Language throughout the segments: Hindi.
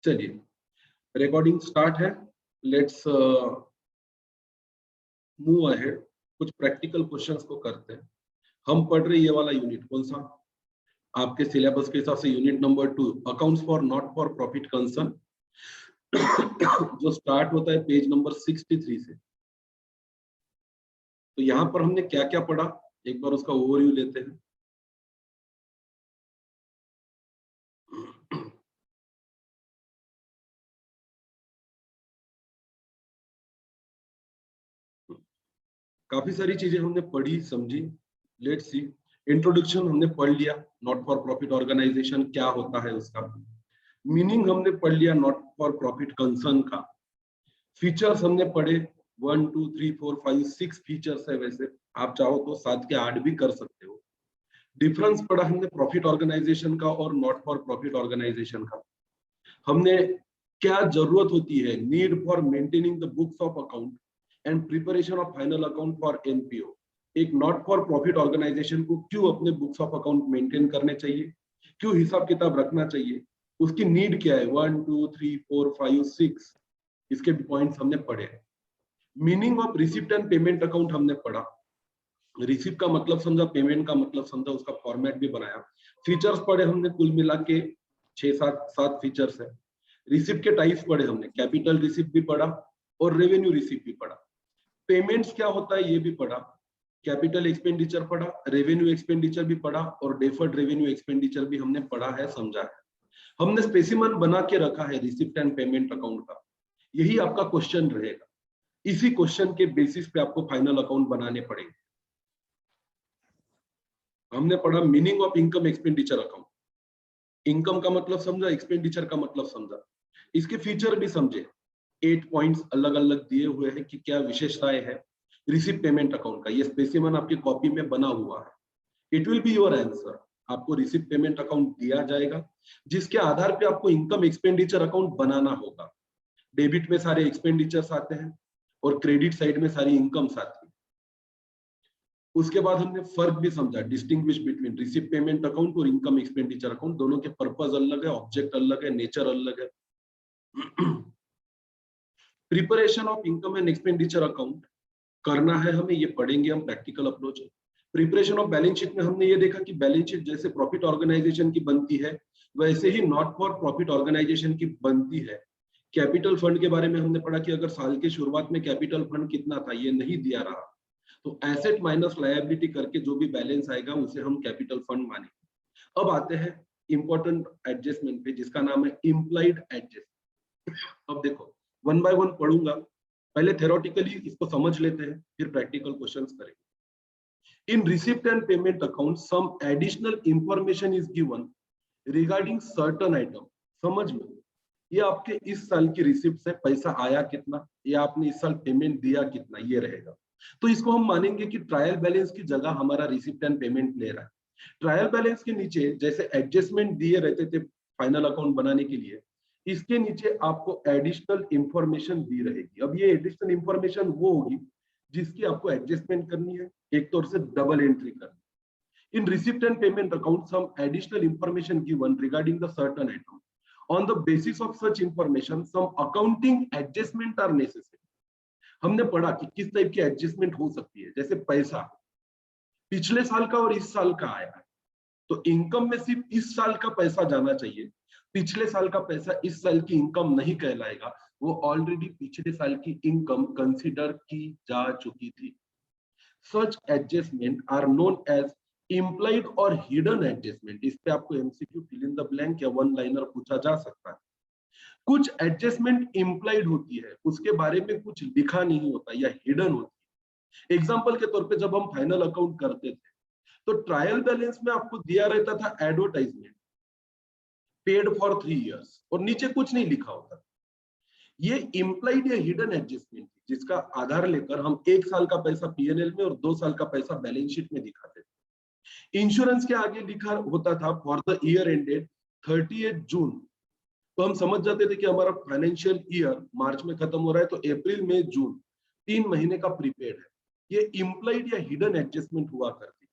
चलिए रिकॉर्डिंग स्टार्ट है। Let's move ahead. कुछ प्रैक्टिकल क्वेश्चंस को करते हैं। हम पढ़ रहे ये वाला यूनिट कौन सा, आपके सिलेबस के हिसाब से unit number 2 accounts for not for profit concern, जो स्टार्ट होता है पेज नंबर 63 से। तो यहाँ पर हमने क्या क्या पढ़ा, एक बार उसका ओवरव्यू लेते हैं। काफी सारी चीजें हमने पढ़ी समझी। Let's see. इंट्रोडक्शन हमने पढ़ लिया, नॉट फॉर प्रॉफिट ऑर्गेनाइजेशन क्या होता है उसका मीनिंग हमने पढ़ लिया, नॉट फॉर प्रॉफिट कंसर्न का। फीचर्स हमने पढ़े 1 2 3 4 5 6 फीचर्स है, वैसे आप चाहो तो 7 के 8 भी कर सकते हो। डिफरेंस पढ़ा हमने प्रॉफिट ऑर्गेनाइजेशन का और नॉट फॉर प्रॉफिट ऑर्गेनाइजेशन का। हमने क्या जरूरत होती है, need for maintaining the books of account and preparation of final account for NPO. एक नॉट फॉर प्रॉफिट ऑर्गेनाइजेशन को क्यों अपने बुक्स ऑफ अकाउंट मेंटेन करने चाहिए, क्यों हिसाब किताब रखना चाहिए, उसकी नीड क्या है। 1 2 3 4 5 6 इसके पॉइंट्स हमने पढ़े। Meaning of receipt and payment account हमने पढ़ा। रिसिप्ट का मतलब समझा, पेमेंट का मतलब समझा, उसका फॉर्मेट भी बनाया। फीचर्स पढ़े हमने, कुल मिला के 6-7 फीचर्स है। रिसिप्ट के टाइप्स पढ़े हमने, कैपिटल रिसिप्ट भी पढ़ा और रेवेन्यू रिसिप्ट भी पढ़ा। पेमेंट्स क्या होता है ये भी पढ़ा, कैपिटल एक्सपेंडिचर पढ़ा, रेवेन्यू एक्सपेंडिचर भी पढ़ा और डेफर्ड रेवेन्यू एक्सपेंडिचर भी हमने पढ़ा है, समझा है। हमने स्पेसिमन बना के रखा है रिसिप्ट एंड पेमेंट अकाउंट का। यही आपका क्वेश्चन रहेगा। इसी क्वेश्चन के बेसिस पे आपको फाइनल अकाउंट बनाने पड़ेंगे। हमने पढ़ा meaning of income expenditure account. Income का मतलब समझा, एक्सपेंडिचर का मतलब समझा, इसके फीचर भी समझे। 8 पॉइंट्स अलग अलग दिए हुए हैं कि क्या विशेषताएं है रिसिप्ट पेमेंट अकाउंट का। ये स्पेसिमन आपकी कॉपी में बना हुआ है। It will be your answer. आपको रिसिप्ट पेमेंट अकाउंट दिया जाएगा जिसके आधार पे आपको इनकम एक्सपेंडिचर अकाउंट बनाना होगा। डेबिट में सारे एक्सपेंडिचर्स आते हैं और क्रेडिट साइड में सारी इनकम्स आती है। उसके बाद हमने फर्क भी समझा, distinguish between receipt payment account और इनकम एक्सपेंडिचर अकाउंट। दोनों के पर्पस अलग है, ऑब्जेक्ट अलग है, नेचर अलग है। Preparation of income and expenditure account करना है हमें, ये पढ़ेंगे हम, प्रैक्टिकल अप्रोच है। प्रिपरेशन ऑफ बैलेंस शीट में हमने ये देखा कि बैलेंस शीट जैसे प्रॉफिट ऑर्गेनाइजेशन की बनती है वैसे ही नॉट फॉर प्रॉफिट ऑर्गेनाइजेशन की बनती है। कैपिटल फंड के बारे में हमने पढ़ा कि अगर साल के शुरुआत में कैपिटल फंड कितना था ये नहीं दिया रहा तो एसेट माइनस लायबिलिटी करके जो भी बैलेंस आएगा उसे हम कैपिटल फंड मानेंगे। अब आते हैं इंपॉर्टेंट एडजस्टमेंट पे जिसका नाम है इम्प्लाइड एडजस्टमेंट। अब देखो 1 बाय 1 पढ़ूंगा, पहले थ्योरेटिकली इसको समझ लेते हैं फिर प्रैक्टिकल क्वेश्चंस करेंगे। In receipt and payment account some additional information is given regarding certain item. समझ लो, ये आपके इस साल की रिसिप्ट से पैसा आया कितना या आपने इस साल पेमेंट दिया कितना ये रहेगा। तो इसको हम मानेंगे कि ट्रायल बैलेंस की जगह हमारा रिसिप्ट एंड पेमेंट ले रहा है। ट्रायल बैलेंस के नीचे जैसे एडजस्टमेंट दिए रहते थे फाइनल अकाउंट बनाने के लिए, इसके नीचे आपको एडिशनल इंफॉर्मेशन दी रहेगी। अब ये एडिशनल इंफॉर्मेशन वो होगी जिसकी आपको एडजस्टमेंट करनी है, एक तौर से डबल एंट्री करनी है। In receipt and payment account some additional information given regarding the certain item. On the basis of such information, some accounting adjustment are necessary. हमने पढ़ा कि किस टाइप की एडजस्टमेंट हो सकती है। जैसे पैसा पिछले साल का और इस साल का आया है तो इनकम में सिर्फ इस साल का पैसा जाना चाहिए, पिछले साल का पैसा इस साल की इनकम नहीं कहलाएगा, वो ऑलरेडी पिछले साल की इनकम कंसीडर की जा चुकी थी। Such adjustment are known as implied और hidden adjustment। इस पे आपको MCQ fill in the blank या वन लाइनर पूछा जा सकता है। कुछ एडजस्टमेंट इम्प्लाइड होती है, उसके बारे में कुछ लिखा नहीं होता या हिडन होती है। एग्जांपल के तौर पे जब हम फाइनल अकाउंट करते थे तो ट्रायल बैलेंस में आपको दिया रहता था एडवर्टाइजमेंट पेड फॉर 3 इयर्स और नीचे कुछ नहीं लिखा होता। ये इम्प्लाइड या हिडन एडजस्टमेंट जिसका आधार लेकर हम 1 साल का पैसा पीएनएल में और 2 साल का पैसा बैलेंस शीट में दिखाते थे। इंश्योरेंस के आगे लिखा होता था फॉर द ईयर एंडेड 30 जून, तो हम समझ जाते थे कि हमारा फाइनेंशियल ईयर मार्च में खत्म हो रहा है तो अप्रैल में जून 3 महीने का प्रीपेड है। ये इम्प्लाइड या हिडन एडजस्टमेंट हुआ करती।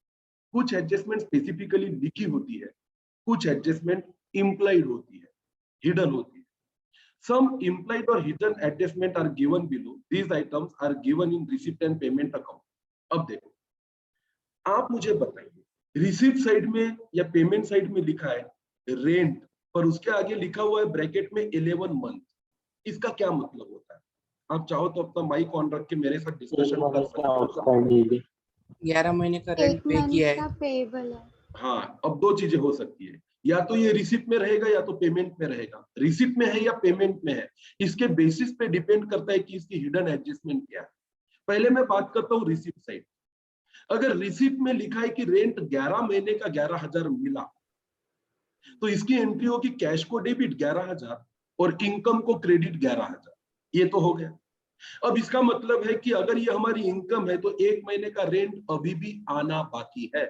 कुछ एडजस्टमेंट स्पेसिफिकली लिखी होती है, कुछ एडजस्टमेंट इम्प्लाइड होती है, हिडन होती है। Some implied or hidden adjustment are given below. These items are given in receipt and payment account. अब देखो, आप मुझे बताइए रिसीप्ट साइड में या पेमेंट साइड में लिखा है रेंट, पर उसके आगे लिखा हुआ है ब्रैकेट में 11 मंथ। इसका क्या मतलब होता है? आप चाहो तो अपना माइक ऑन रख के मेरे साथ डिस्कशन कर सकते हो। 11 महीने का रेंट पे किया है। पेएबल है। हाँ, अब दो चीजें हो सकती है, या तो ये रिसिप्ट में रहेगा या तो पेमेंट में रहेगा। रिसिप्ट में है या पेमेंट में है, इसके बेसिस पे डिपेंड करता है कि इसकी हिडन एडजस्टमेंट क्या है। पहले मैं बात करता हूँ रिसिप्ट साइड। अगर रिसिप्ट में लिखा है कि रेंट 11 महीने का 11,000 मिला, तो इसकी एंट्री होगी कैश को डेबिट 11,000 और इनकम को क्रेडिट 11,000। ये तो हो गया। अब इसका मतलब है कि अगर ये हमारी इनकम है तो 1 महीने का रेंट अभी भी आना बाकी है।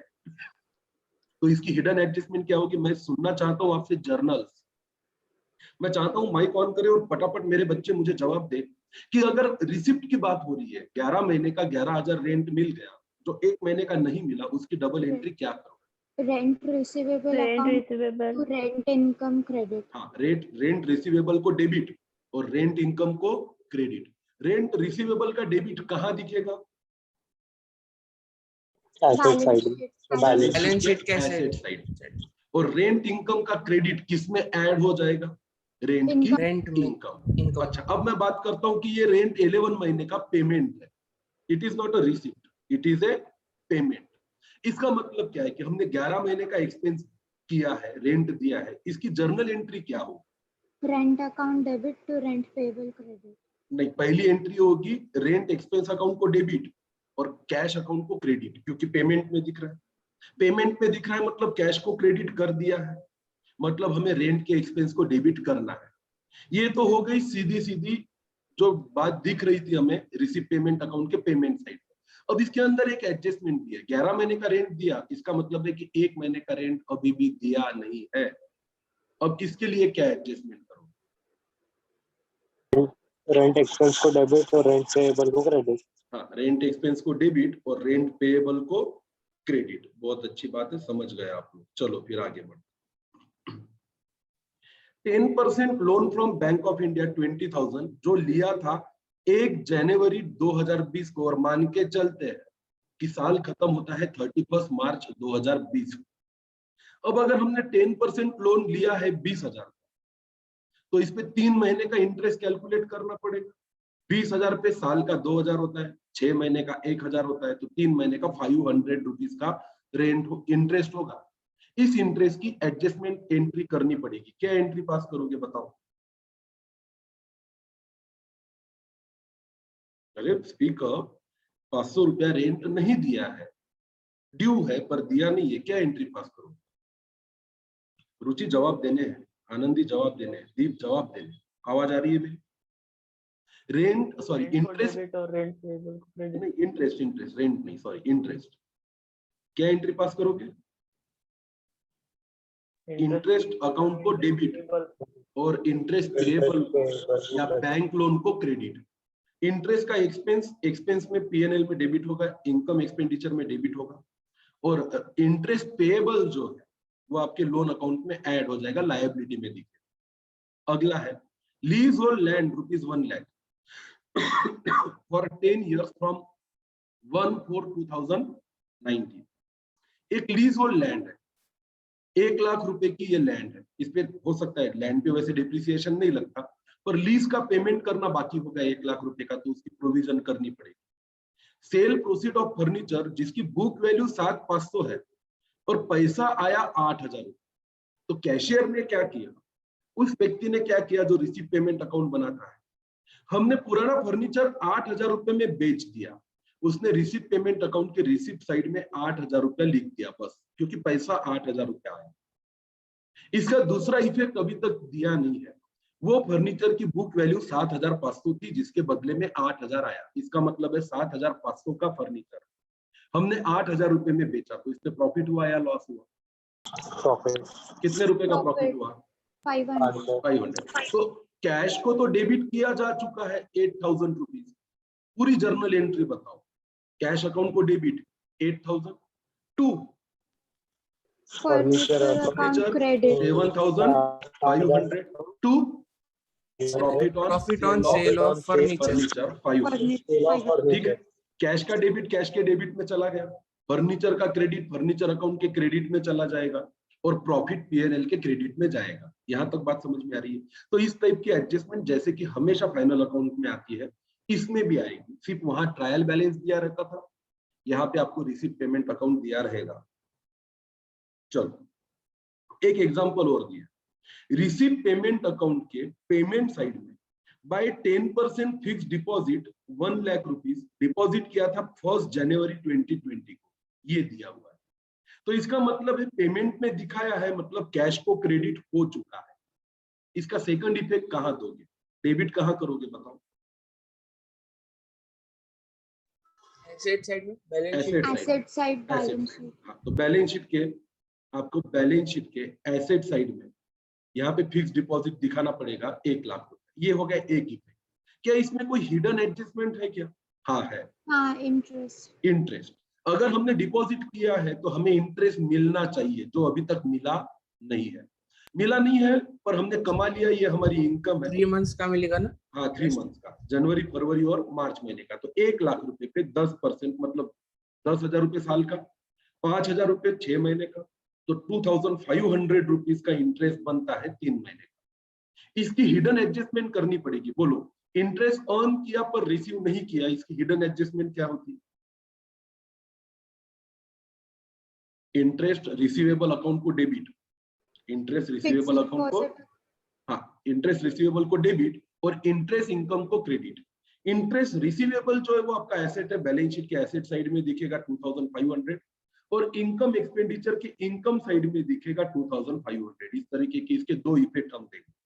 तो इसकी हिडन एडजस्टमेंट क्या होगी? मैं सुनना चाहता हूं आपसे जर्नल्स। मैं चाहता हूं माइक ऑन करें और फटाफट मेरे बच्चे मुझे जवाब दे कि अगर रिसिप्ट की बात हो रही है 11 महीने का 11,000 रेंट मिल गया, जो 1 महीने का नहीं मिला उसकी डबल एंट्री क्या करो? Rent receivable account, rent income credit. हाँ, रेंट रिसीवेबल को डेबिट और रेंट इनकम को क्रेडिट। रेंट रिसीवेबल का डेबिट कहाँ दिखेगा? बैलेंस शीट कैसे? Asset side. और रेंट इनकम का क्रेडिट किसमें ऐड हो जाएगा? रेंट की इनकम। अच्छा, अब मैं बात करता हूं कि ये रेंट 11 महीने का पेमेंट है। It is not a receipt, it is a payment. इसका मतलब क्या है कि हमने 11 महीने का एक्सपेंस किया है, रेंट दिया है, इसकी जर्नल एंट्री क्या हो? Rent account debit to rent payable credit. नहीं, पहली एंट्री होगी रेंट एक्सपेंस अकाउंट को डेबिट और कैश अकाउंट को क्रेडिट, क्योंकि पेमेंट में दिख रहा है। पेमेंट में दिख रहा है मतलब कैश को क्रेडिट कर दिया है, मतलब हमें रेंट के एक्सपेंस को डेबिट करना है। ये तो हो गई सीधी सीधी जो बात दिख रही थी हमें रिसीप्ट पेमेंट अकाउंट के पेमेंट साइड। अब इसके अंदर एक एडजस्टमेंट भी है। 11 महीने का रेंट दिया, इसका मतलब है कि 1 महीने का रेंट अभी भी दिया नहीं है। अब इसके लिए क्या एडजस्टमेंट करो? रेंट एक्सपेंस को डेबिट और रेंट पेएबल को क्रेडिट। हाँ, रेंट एक्सपेंस को डेबिट और रेंट पेएबल को क्रेडिट। बहुत अच्छी बात है, समझ गए आप लोग। चलो फिर आगे बढ़ते। 10% loan from bank of India 20,000 जो लिया था 1 जनवरी 2020 को, और मान के चलते हैं कि साल खत्म होता है 31 मार्च 2020। अब अगर हमने 10% लोन लिया है 20,000, तो इस पे 3 महीने का इंटरेस्ट कैलकुलेट करना पड़ेगा। 20,000 पे साल का 2,000 होता है, 6 महीने का 1,000 होता है, तो 3 महीने का 500 रुपीज का रेंट इंटरेस्ट होगा। इस इंटरेस्ट की एडजस्टमेंट एंट्री करनी पड़ेगी। क्या एंट्री पास करोगे बताओ? अरे स्पीकर, 500 रुपया रेंट नहीं दिया है, ड्यू है पर दिया नहीं है, क्या एंट्री पास करो? रुचि जवाब देने हैं, आनंदी जवाब देने हैं, दीप जवाब देने। आवाज आ रही है? रेंट सॉरी इंटरेस्ट और रेंट पेएबल नहीं, इंटरेस्ट रेंट नहीं, सॉरी इंटरेस्ट। क्या एंट्री पास करोगे? इंटरेस्ट अकाउंट को डेबिट और इंटरेस्ट पेएबल या बैंक लोन को क्रेडिट। इंटरेस्ट का एक्सपेंस में पीएनएल में डेबिट होगा, इनकम एक्सपेंडिचर में डेबिट होगा, और इंटरेस्ट पेएबल जो है वो आपके लोन अकाउंट में ऐड हो जाएगा, लायबिलिटी में दिखेगा। अगला है लीज और land ₹1 lakh for 10 years from 1/4/2019। एक लीज और लैंड है, 1 लाख रुपए की ये लैंड है। इस पे हो सकता है लैंड पे वैसे डिप्रिसिएशन नहीं लगता, पर लीज का पेमेंट करना बाकी होगा 1 लाख रुपए का, तो उसकी प्रोविजन करनी पड़ेगी। सेल प्रोसीड ऑफ फर्नीचर जिसकी बुक वैल्यू 7,500 है और पैसा आया 8,000 रुपए, तो कैशियर ने क्या किया? उस व्यक्ति ने क्या किया जो रिसीव पेमेंट अकाउंट बनाता है? हमने पुराना फर्नीचर 8,000 रुपए में बेच दिया, उसने रिसीव पेमेंट अकाउंट के रिसीव साइड में 8,000 रुपया लिख दिया बस, क्योंकि पैसा 8,000 रुपया आया। इसका दूसरा इफेक्ट अभी तक दिया नहीं है। वो फर्नीचर की बुक वैल्यू 7,500 थी जिसके बदले में 8,000 आया। इसका मतलब है 7,500 का फर्नीचर हमने 8,000 रुपए में बेचा, तो इससे प्रॉफिट हुआ या लॉस हुआ? प्रॉफिट। कितने रुपए का प्रॉफिट हुआ? 500। तो कैश को तो डेबिट किया जा चुका है 8,000 रुपीज। पूरी जर्नल एंट्री बताओ। कैश अकाउंट को debit 8,000 to furniture account credit 7,500 to profit on sale of furniture. 500। ठीक है, कैश का डेबिट कैश के डेबिट में चला गया, फर्नीचर का क्रेडिट फर्नीचर अकाउंट के क्रेडिट में चला जाएगा और प्रॉफिट पीएनएल के क्रेडिट में जाएगा। यहां तक बात समझ में आ रही है? तो इस टाइप की एडजस्टमेंट जैसे कि हमेशा फाइनल अकाउंट में आती है, इसमें भी आएगी। सिर्फ वहां ट्रायल बैलेंस दिया रहता था, यहाँ पे आपको रिसीट पेमेंट अकाउंट दिया रहेगा। चलो एक एग्जांपल और दिया, रिसीट पेमेंट अकाउंट के पेमेंट साइड में by 10% fix deposit 1 lakh rupees deposit किया था 1 जनवरी 2020 को, ये दिया हुआ है। तो इसका मतलब है पेमेंट में दिखाया है, मतलब कैश को क्रेडिट हो चुका है। इसका सेकंड इफेक्ट कहां दोगे, डेबिट कहां करोगे बताओ? एसेट साइड में, balance sheet. Asset side balance sheet. हाँ, तो बैलेंस शीट के आपको बैलेंस शीट के एसेट साइड में यहाँ पे फिक्स डिपॉजिट दिखाना पड़ेगा 1 लाख रुपए। ये हो गया एक इफेक्ट। क्या इसमें कोई हिडन एडजस्टमेंट है क्या? हाँ है। हाँ, इंटरेस्ट अगर हमने डिपॉजिट किया है तो हमें इंटरेस्ट मिलना चाहिए, जो अभी तक मिला नहीं है। मिला नहीं है पर हमने कमा लिया, ये हमारी इनकम है। 3 मंथ्स का मिलेगा ना? हाँ 3 मंथ्स का, जनवरी फरवरी और मार्च महीने का। तो 1 लाख रुपए पे 10% मतलब 10,000 रुपए साल का, 5,000 रुपए 6 महीने का, तो 2,500 रुपीज का इंटरेस्ट बनता है 3 महीने का। इसकी हिडन एडजस्टमेंट करनी पड़ेगी। बोलो, इंटरेस्ट अर्न किया पर रिसीव नहीं किया, इसकी हिडन एडजस्टमेंट क्या होती है? इंटरेस्ट रिसीवेबल अकाउंट को डेबिट, इंटरेस्ट रिसीवेबल अकाउंट को, हाँ इंटरेस्ट रिसीवेबल को डेबिट और इंटरेस्ट इनकम को क्रेडिट। इंटरेस्ट रिसीवेबल जो है वो आपका एसेट है, बैलेंस शीट के एसेट साइड में दिखेगा 2,500 और इनकम एक्सपेंडिचर के इनकम साइड में दिखेगा 2,500। इस तरीके के इसके दो इफेक्ट हम देखेंगे।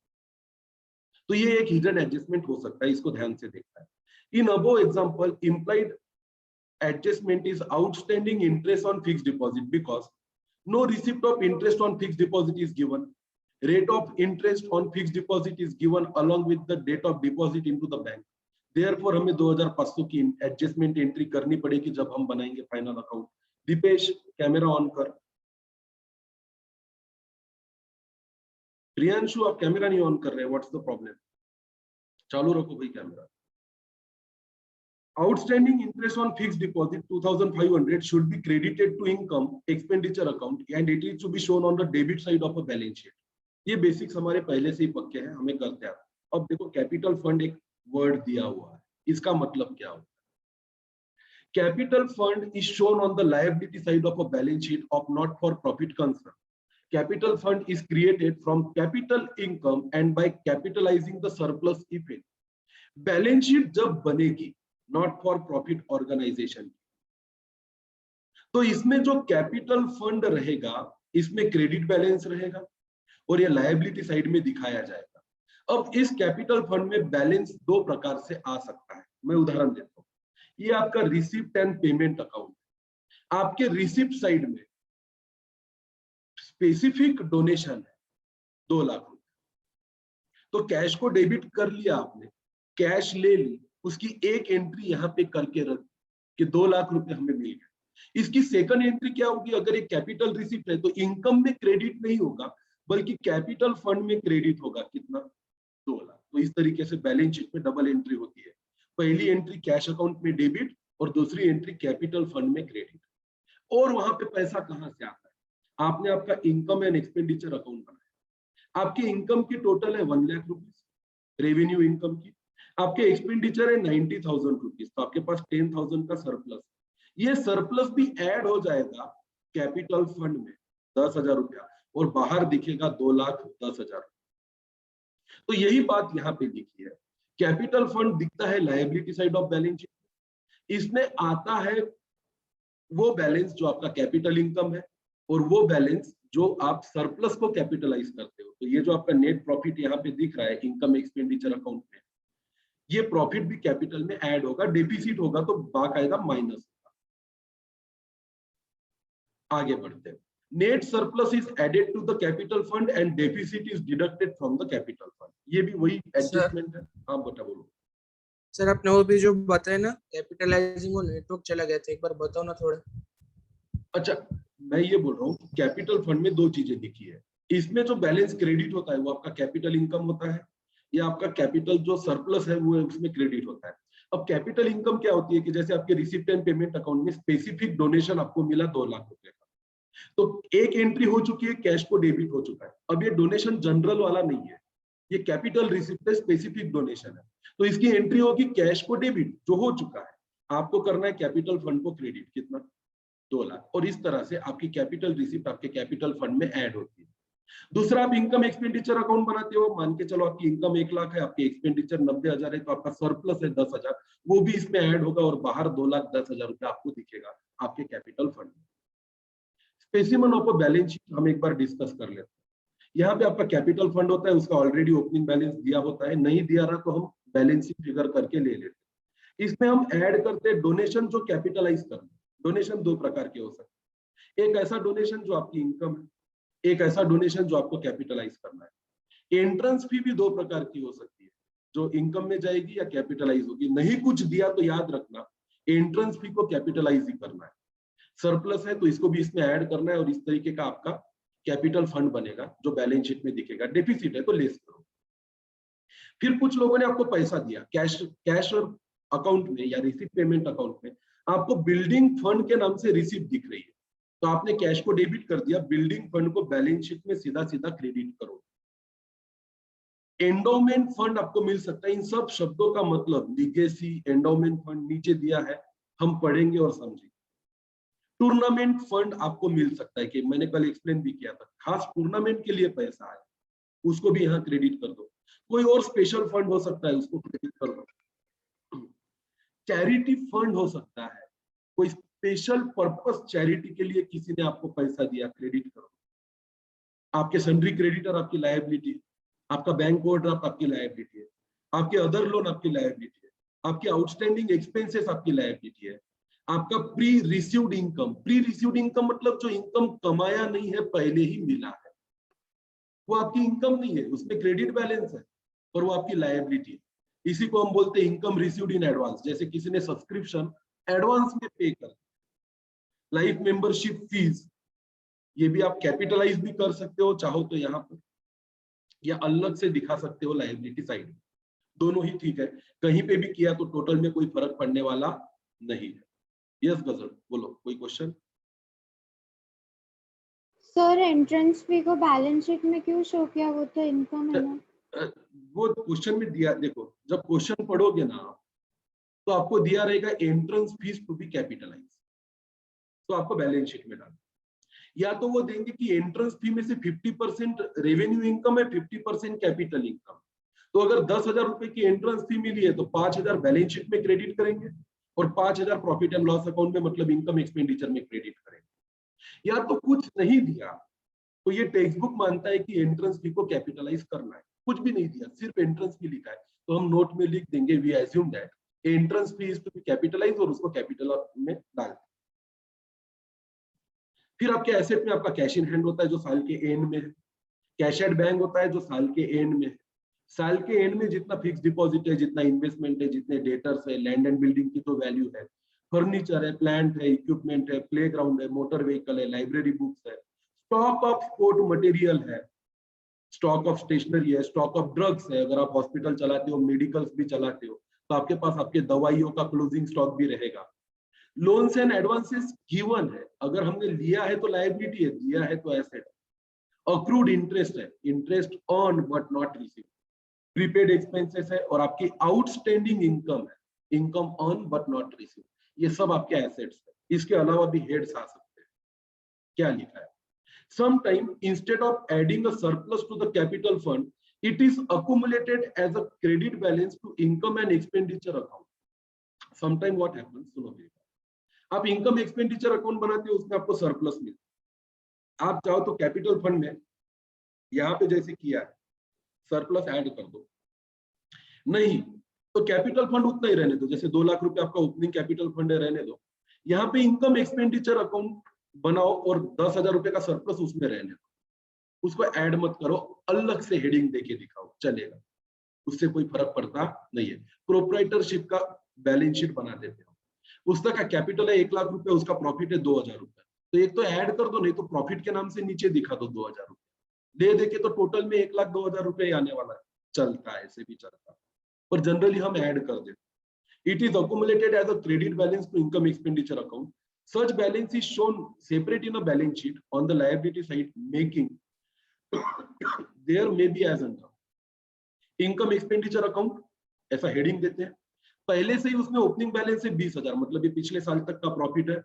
तो ये एक हिडन एडजस्टमेंट हो सकता है, इसको ध्यान से देखना है। In above example implied adjustment is outstanding interest on fixed deposit because no receipt of interest on fixed deposit is given. Rate of interest on fixed deposit is given along with the date of deposit into the bank. Therefore हमें 2,500 की एडजस्टमेंट एंट्री करनी पड़ेगी जब हम बनाएंगे final account. Deepesh camera on कर। प्रियांशु आप कैमरा नहीं ऑन कर रहे, व्हाट्स द प्रॉब्लम? चालू रखो भाई camera. Outstanding interest on fixed deposit 2,500 should be credited to income expenditure account and it is to be shown on the debit side of a balance sheet. ये बेसिक्स हमारे पहले से ही पक्के हैं, हमें करते हैं। अब देखो कैपिटल फंड एक वर्ड दिया हुआ है, इसका मतलब क्या होता है? Capital fund is shown on the liability side of a balance sheet of not for profit concern. Capital fund is created from capital income and by capitalizing the surplus effect. Balance sheet जब बनेगी नॉट फॉर प्रॉफिट ऑर्गेनाइजेशन, तो इसमें जो कैपिटल फंड रहेगा इसमें क्रेडिट बैलेंस रहेगा और ये लायबिलिटी साइड में दिखाया जाएगा। अब इस कैपिटल फंड में बैलेंस दो प्रकार से आ सकता है, मैं उदाहरण देता हूं। ये आपका रिसिप्ट एंड पेमेंट अकाउंट, आपके रिसिप्ट साइड में स्पेसिफिक डोनेशन है 2 लाख रुपए, तो कैश को डेबिट कर लिया आपने, कैश ले ली, उसकी एक एंट्री यहाँ पे करके रख कि 2 लाख रुपए हमें मिल गए। इसकी सेकंड एंट्री क्या होगी? अगर एक कैपिटल रिसिप्ट है तो इनकम में क्रेडिट नहीं होगा बल्कि कैपिटल फंड में क्रेडिट होगा। कितना? 2 लाख। तो इस तरीके से बैलेंस शीट में डबल एंट्री होती है। पहली एंट्री कैश अकाउंट में डेबिट और दूसरी एंट्री कैपिटल फंड में क्रेडिट। और वहां पे पैसा कहां से आता है? आपने आपका इनकम एंड एक्सपेंडिचर अकाउंट बनाया, आपकी इनकम की टोटल है 1 लाख रुपीज रेवेन्यू इनकम की, आपके एक्सपेंडिचर है 90,000 रुपीज, तो आपके पास 10,000 का सरप्लस। ये सरप्लस भी ऐड हो जाएगा कैपिटल फंड में 10,000 रुपया और बाहर दिखेगा 2,10,000। तो यही बात यहाँ पे लिखी है। कैपिटल फंड दिखता है liability side of balance sheet, इसमें आता है वो बैलेंस जो आपका कैपिटल इनकम है और वो बैलेंस जो आप सरप्लस को कैपिटलाइज करते हो। तो ये जो आपका नेट प्रॉफिट यहाँ पे दिख रहा है इनकम एक्सपेंडिचर अकाउंट में, ये प्रॉफिट भी कैपिटल में ऐड होगा, डेफिसिट होगा तो बाकायदा माइनस होगा। आगे बढ़ते हैं। Net surplus is added to the capital fund and deficit is deducted from the capital fund. ये भी वही एडजस्टमेंट है। हाँ बेटा बोलो। सर आपने वो भी जो बताया ना कैपिटलाइजिंग और नेटवर्क चला गया था, एक बार बताओ ना थोड़ा। अच्छा मैं ये बोल रहा हूँ कैपिटल फंड में दो चीजें दिखी है। इसमें जो बैलेंस क्रेडिट होता है वो आपका कैपिटल इनकम होता है, ये आपका कैपिटल जो सरप्लस है वो उसमें क्रेडिट होता है। अब कैपिटल इनकम क्या होती है कि जैसे आपके रिसिप्ट एंड पेमेंट अकाउंट में स्पेसिफिक डोनेशन आपको मिला 2 लाख रुपए का, तो एक एंट्री हो चुकी है, कैश को डेबिट हो चुका है। अब ये डोनेशन जनरल वाला नहीं है, ये कैपिटल रिसिप्ट है, स्पेसिफिक डोनेशन है, तो इसकी एंट्री होगी कैश को डेबिट जो हो चुका है, आपको करना है कैपिटल फंड को क्रेडिट, कितना 2 लाख, और इस तरह से आपकी कैपिटल रिसिप्ट आपके कैपिटल फंड में ऐड होती है। दूसरा, आप इनकम एक्सपेंडिचर अकाउंट बनाते हो, मान के चलो आपकी इनकम 1 लाख है, आपके एक्सपेंडिचर 90,000 है, तो आपका सरप्लस है 10,000, वो भी इसमें ऐड होगा और बाहर 2,10,000 रुपए आपको दिखेगा आपके कैपिटल फंड में। Specimen of a balance sheet हम एक बार डिस्कस कर लेते हैं। यहाँ पे आपका कैपिटल फंड होता है, उसका ऑलरेडी ओपनिंग बैलेंस दिया होता है, नहीं दिया रहा तो हम बैलेंस शीट फिगर करके ले लेते हैं। इसमें हम ऐड करते हैं डोनेशन जो कैपिटलाइज करना। डोनेशन 2 प्रकार के हो सकते हैं, एक ऐसा डोनेशन जो आपकी इनकम है, एक ऐसा डोनेशन जो आपको कैपिटलाइज करना है। एंट्रेंस फी भी 2 प्रकार की हो सकती है, जो इनकम में जाएगी या कैपिटलाइज होगी। नहीं कुछ दिया तो याद रखना एंट्रेंस फी को कैपिटलाइज ही करना है। सरप्लस है तो इसको भी इसमें ऐड करना है और इस तरीके का आपका कैपिटल फंड बनेगा जो बैलेंस शीट में दिखेगा। डेफिसिट है तो लेस करो। फिर कुछ लोगों ने आपको पैसा दिया कैश और अकाउंट में या रिसीट पेमेंट अकाउंट में, आपको बिल्डिंग फंड के नाम से रिसीट दिख रही है, तो आपने कैश को डेबिट कर दिया, बिल्डिंग फंड को बैलेंस शीट में सीधा सीधा क्रेडिट करो। एंडोमेंट फंड आपको मिल सकता है। इन सब शब्दों का मतलब लीगेसी, एंडोमेंट फंड नीचे दिया है, हम पढ़ेंगे और समझेंगे। टूर्नामेंट फंड आपको मिल सकता है, कि मैंने कल एक्सप्लेन भी किया था, खास टूर्नामेंट के लिए पैसा है, उसको भी यहाँ क्रेडिट कर दो। कोई और स्पेशल फंड हो सकता है, उसको क्रेडिट कर दो। चैरिटी फंड हो सकता है, कोई स्पेशल पर्पस चैरिटी के लिए किसी ने आपको पैसा दिया, क्रेडिट करो। आपके सन्ड्री क्रेडिटर आपकी लायबिलिटी, आपका बैंक ओवरड्राफ्ट आपकी लायबिलिटी है, आपके अदर लोन आपकी लायबिलिटी है, आपके आउटस्टैंडिंग एक्सपेंसेस आपकी लायबिलिटी है, आपका प्री रिसीव्ड इनकम मतलब जो इनकम कमाया नहीं है, पहले ही मिला है, वो आपकी इनकम नहीं है, उसमें क्रेडिट बैलेंस है और वो आपकी लायबिलिटी है। इसी को हम बोलते हैं इनकम रिसीव्ड इन एडवांस। जैसे किसी ने सब्सक्रिप्शन एडवांस में पे कर, लाइफ मेंबरशिप फीस, ये भी आप कैपिटलाइज भी कर सकते हो चाहो तो यहाँ पर, या अलग से दिखा सकते हो लायबिलिटी साइड, दोनों ही ठीक है। कहीं पे भी किया तो टोटल में कोई फर्क पड़ने वाला नहीं है। यस गजल, बोलो, कोई क्वेश्चन? सर एंट्रेंस फी को बैलेंस शीट में क्यों शो किया, वो तो इनकम है ना? वो क्वेश्चन में दिया, देखो जब क्वेश्चन पढ़ोगे ना तो आपको दिया रहेगा entrance fees to be capitalise, तो आपको बैलेंस शीट में डालना। या तो वो देंगे कि एंट्रेंस फी में से 50% रेवेन्यू इनकम है, 50% कैपिटल इनकम। तो अगर 10,000 रुपए की एंट्रेंस फी मिली है तो 5,000 बैलेंस शीट में क्रेडिट करेंगे और 5,000 प्रॉफिट एंड लॉस अकाउंट में, मतलब इनकम एक्सपेंडिचर में क्रेडिट करेंगे। या तो कुछ नहीं दिया तो ये टेक्स्ट बुक मानता है कि एंट्रेंस फी को कैपिटलाइज करना है, कुछ भी नहीं दिया, सिर्फ एंट्रेंस फी लिखा है, तो हम नोट में लिख देंगे we assume that entrance fee is to be capitalise और उसको कैपिटल में डाल दें। फिर आपके एसेट में आपका कैश इन हैंड होता है जो साल के एंड में है, कैश एट बैंक होता है जो साल के एंड में है। साल के एंड में जितना फिक्स डिपॉजिट है, जितना इन्वेस्टमेंट है, जितने डेटर्स है, लैंड एंड बिल्डिंग की जो वैल्यू है, फर्नीचर है, प्लांट है, इक्विपमेंट है, प्लेग्राउंड है, मोटर व्हीकल है, लाइब्रेरी बुक्स है, स्टॉक ऑफ स्पोर्ट मटेरियल है, स्टॉक ऑफ स्टेशनरी है, स्टॉक ऑफ ड्रग्स है, अगर आप हॉस्पिटल चलाते हो, मेडिकल्स भी चलाते हो तो आपके पास आपके दवाइयों का क्लोजिंग स्टॉक भी रहेगा। लोन्स एंड एडवांसेस गिवन है, अगर हमने लिया है तो लायबिलिटी है, दिया है तो एसेट। अक्रूड इंटरेस्ट है, interest on but not receive. Prepaid expenses है और आपकी आउटस्टैंडिंग इनकम है, income on but not receive, ये सब आपके एसेट्स है। इसके अलावा भी हेड्स आ सकते हैं। क्या लिखा है? Sometime instead of adding a surplus to the capital fund, it is accumulated as a credit balance to income and expenditure account. Sometime what happens, सुनो मेरी बात, आप इनकम एक्सपेंडिचर अकाउंट बनाते हो, उसमें आपको सरप्लस मिलता है। आप चाहो तो कैपिटल फंड में यहाँ पे जैसे किया है सरप्लस ऐड कर दो, नहीं तो कैपिटल फंड उतना ही रहने दो, जैसे 2 लाख रुपए आपका ओपनिंग कैपिटल फंड है, रहने दो। यहाँ पे इनकम एक्सपेंडिचर अकाउंट बनाओ और 10,000 रुपए का सरप्लस उसमें रहने दो, उसको ऐड मत करो, अलग से हेडिंग देके दिखाओ, चलेगा, उससे कोई फर्क पड़ता नहीं है। प्रोप्राइटरशिप का बैलेंस शीट बना देते हो, उसका का कैपिटल है 1 लाख रुपए, उसका प्रॉफिट है 2,000 रुपए, तो एक तो ऐड कर दो, नहीं तो प्रॉफिट के नाम से नीचे दिखा दो 2,000 रुपए, दे देके तो टोटल में 1,02,000 रुपए आने वाला है। चलता है, ऐसे भी चलता है, पर जनरली हम ऐड कर देते। It is accumulated as a credit balance to income expenditure account. Such balance is shown separate in a balance sheet on the liability side, making there may be as under income expenditure account, ऐसा हेडिंग देते हैं। पहले से ही उसमें ओपनिंग बैलेंस है 20,000, मतलब ये पिछले साल तक का प्रॉफिट है।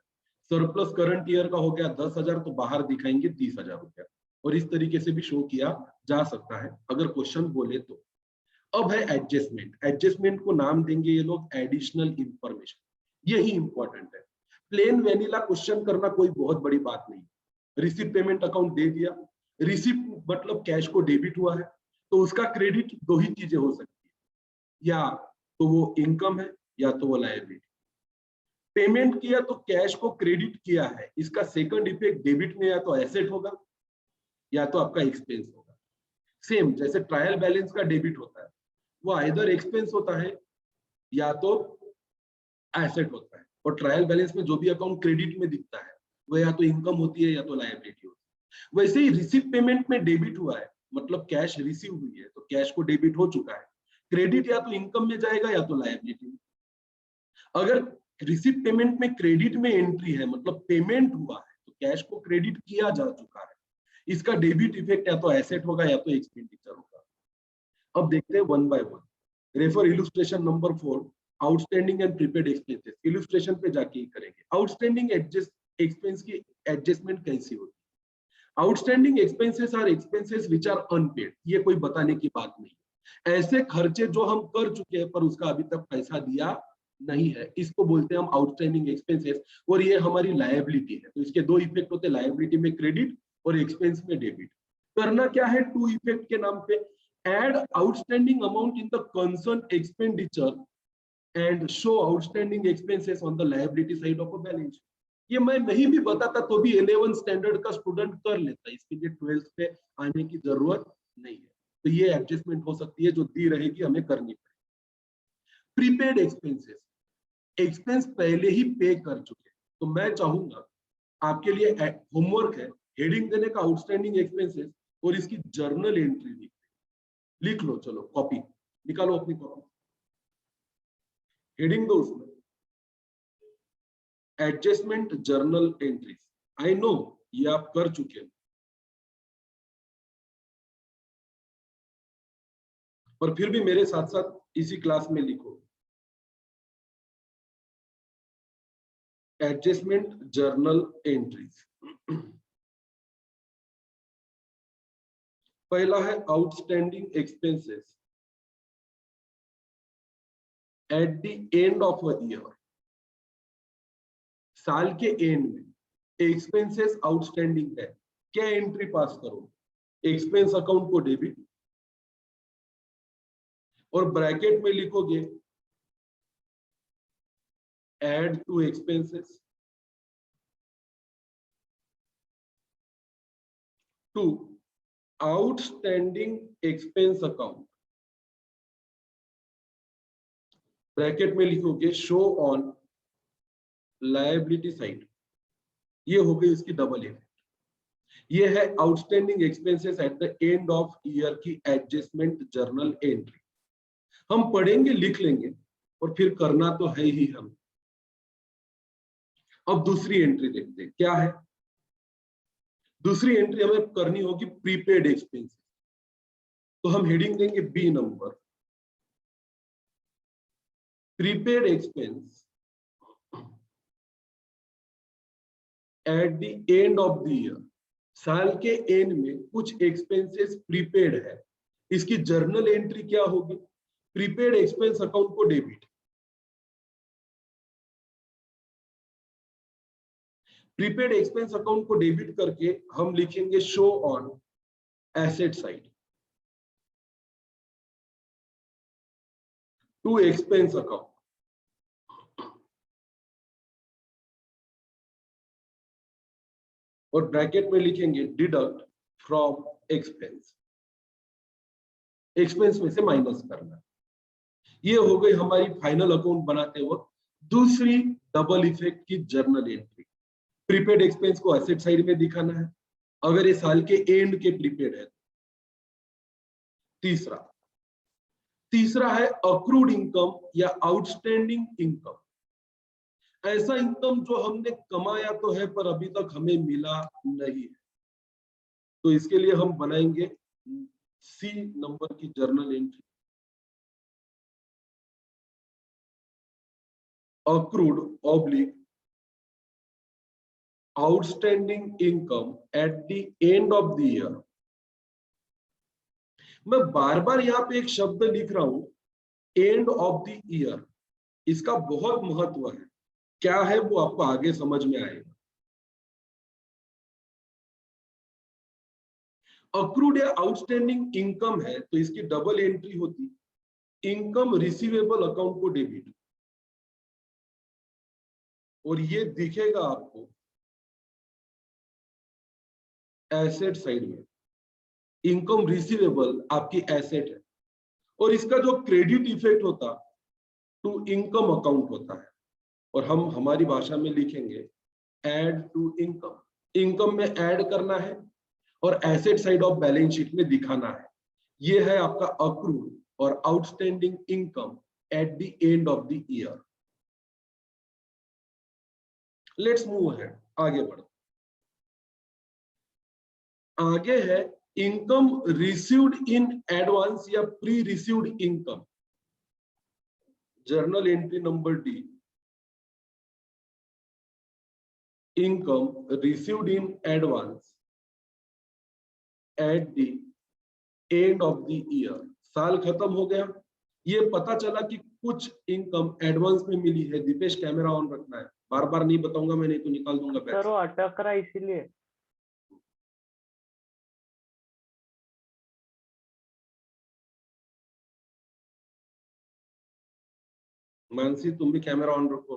सरप्लस करंट ईयर का हो गया 10,000, तो बाहर दिखाएंगे 30,000 रुपया, और इस तरीके से भी शो किया जा सकता है अगर क्वेश्चन बोले तो। अब है एडजस्टमेंट। एडजस्टमेंट को नाम देंगे ये लोग एडिशनल इंफॉर्मेशन, यही इंपॉर्टेंट है। प्लेन वेनिला क्वेश्चन करना कोई बहुत बड़ी बात नहीं। रिसिप्ट पेमेंट अकाउंट दे दिया, रिसिप्ट मतलब कैश को डेबिट हुआ है, तो उसका क्रेडिट दो ही चीजें हो सकती है, या तो वो इनकम है या तो वो लायबिलिटी। पेमेंट किया तो कैश को क्रेडिट किया है, इसका सेकंड इफेक्ट डेबिट में या तो एसेट होगा या तो आपका एक्सपेंस होगा। सेम जैसे ट्रायल बैलेंस का डेबिट होता है, वो आइदर एक्सपेंस होता है या तो एसेट होता है, और ट्रायल बैलेंस में जो भी अकाउंट क्रेडिट में दिखता है वो या तो इनकम होती है या तो लायबिलिटी होती है। वैसे ही रिसिप्ट पेमेंट में डेबिट हुआ है, मतलब कैश रिसीव हुई है, तो कैश को डेबिट हो चुका है, क्रेडिट या तो इनकम में जाएगा या तो लायबिलिटी में। अगर रिसिप्ट पेमेंट में क्रेडिट में एंट्री है, मतलब पेमेंट हुआ है, तो कैश को क्रेडिट किया जा चुका है, इसका डेबिट इफेक्ट या तो एसेट होगा या तो एक्सपेंडिचर होगा। अब देखते हैं one by one. Refer illustration number 4, outstanding and prepaid expenses. Illustration पे जाके ही करेंगे। आउटस्टैंडिंग एक्सपेंस की एडजस्टमेंट कैसी होती है? Outstanding expenses are expenses which are unpaid. ये कोई बताने की बात नहीं, ऐसे खर्चे जो हम कर चुके हैं पर उसका अभी तक पैसा दिया नहीं है, इसको बोलते हैं हम आउटस्टैंडिंग एक्सपेंसेस, और ये हमारी लायबिलिटी है। तो इसके दो इफेक्ट होते हैं, लायबिलिटी में क्रेडिट और एक्सपेंस में डेबिट। करना क्या है, टू इफेक्ट के नाम पे, add outstanding amount in the concerned expenditure and show outstanding expenses on the liability side of a balance sheet। ये मैं नहीं भी बताता तो भी 11th स्टैंडर्ड का स्टूडेंट कर लेता है, इसके लिए 12th पे आने की जरूरत नहीं है। तो ये एडजस्टमेंट हो सकती है जो दी रहेगी हमें करनी पड़ेगी। प्रीपेड एक्सपेंसेस, एक्सपेंस पहले ही पे कर चुके, तो मैं चाहूंगा आपके लिए होमवर्क है, हेडिंग देने का आउटस्टैंडिंग एक्सपेंसेस और इसकी जर्नल एंट्री लिख लो। चलो कॉपी निकालो, अपनी कॉपी, हेडिंग दो उसमें adjustment journal entries. I know ये आप कर चुके हैं, पर फिर भी मेरे साथ साथ इसी क्लास में लिखो एडजस्टमेंट जर्नल एंट्रीज। पहला है outstanding expenses eight the end of a year. साल के एंड में एक्सपेंसेस आउटस्टैंडिंग है, क्या एंट्री पास करो, एक्सपेंस अकाउंट को डेबिट, और ब्रैकेट में लिखोगे add to expenses to outstanding expense account, bracket में लिखोगे शो ऑन लायबिलिटी साइड। ये हो गई इसकी डबल इफेक्ट। ये है outstanding expenses eight the end of year की एडजस्टमेंट जर्नल एंट्री। हम पढ़ेंगे, लिख लेंगे, और फिर करना तो है ही हम। अब दूसरी एंट्री देखते हैं क्या है। दूसरी एंट्री हमें करनी होगी प्रीपेड एक्सपेंसेस, तो हम हेडिंग देंगे B number, prepaid expense at the end of the year. साल के एंड में कुछ एक्सपेंसेस प्रीपेड है, इसकी जर्नल एंट्री क्या होगी, प्रीपेड एक्सपेंस अकाउंट को डेबिट, प्रीपेड एक्सपेंस अकाउंट को डेबिट करके हम लिखेंगे show on asset side to expense account, और ब्रैकेट में लिखेंगे डिडक्ट फ्रॉम एक्सपेंस, एक्सपेंस में से माइनस करना। ये हो गई हमारी फाइनल अकाउंट बनाते वक्त दूसरी डबल इफेक्ट की जर्नल एंट्री। प्रीपेड एक्सपेंस को एसेट साइड में दिखाना है अगर ये साल के एंड के प्रीपेड है। तीसरा, तीसरा है अक्रूड इनकम या आउटस्टैंडिंग इनकम, ऐसा इनकम जो हमने कमाया तो है पर अभी तक हमें मिला नहीं है। तो इसके लिए हम बनाएंगे सी नंबर की journal entry, accrued oblique outstanding income at the end of the year। मैं बार बार यहाँ पे एक शब्द लिख रहा हूं एंड ऑफ द ईयर, इसका बहुत महत्व है। क्या है वो आपको आगे समझ में आएगा। अक्रूड या आउटस्टैंडिंग इनकम है तो इसकी डबल एंट्री होती, इनकम रिसीवेबल अकाउंट को डेबिट, और ये दिखेगा आपको एसेट साइड में। इनकम रिसीवेबल आपकी एसेट है और इसका जो क्रेडिट इफेक्ट होता टू इनकम अकाउंट होता है, और हम हमारी भाषा में लिखेंगे ऐड टू इनकम। इनकम में ऐड करना है और asset side of balance sheet में दिखाना है। ये है आपका अक्रूड और outstanding income eight the end of the year. Let's move ahead, आगे बढ़ो। आगे है इनकम रिसीव्ड इन एडवांस या pre received income, journal entry number D, income received in advance at the end of the year. साल खत्म हो गया, ये पता चला कि कुछ इनकम एडवांस में मिली है। दीपेश कैमरा ऑन रखना है, बार बार नहीं बताऊंगा मैं, नहीं तो निकाल दूंगा पैसे। सर वो अटक रहा है इसीलिए। मानसी तुम भी कैमरा ऑन रखो।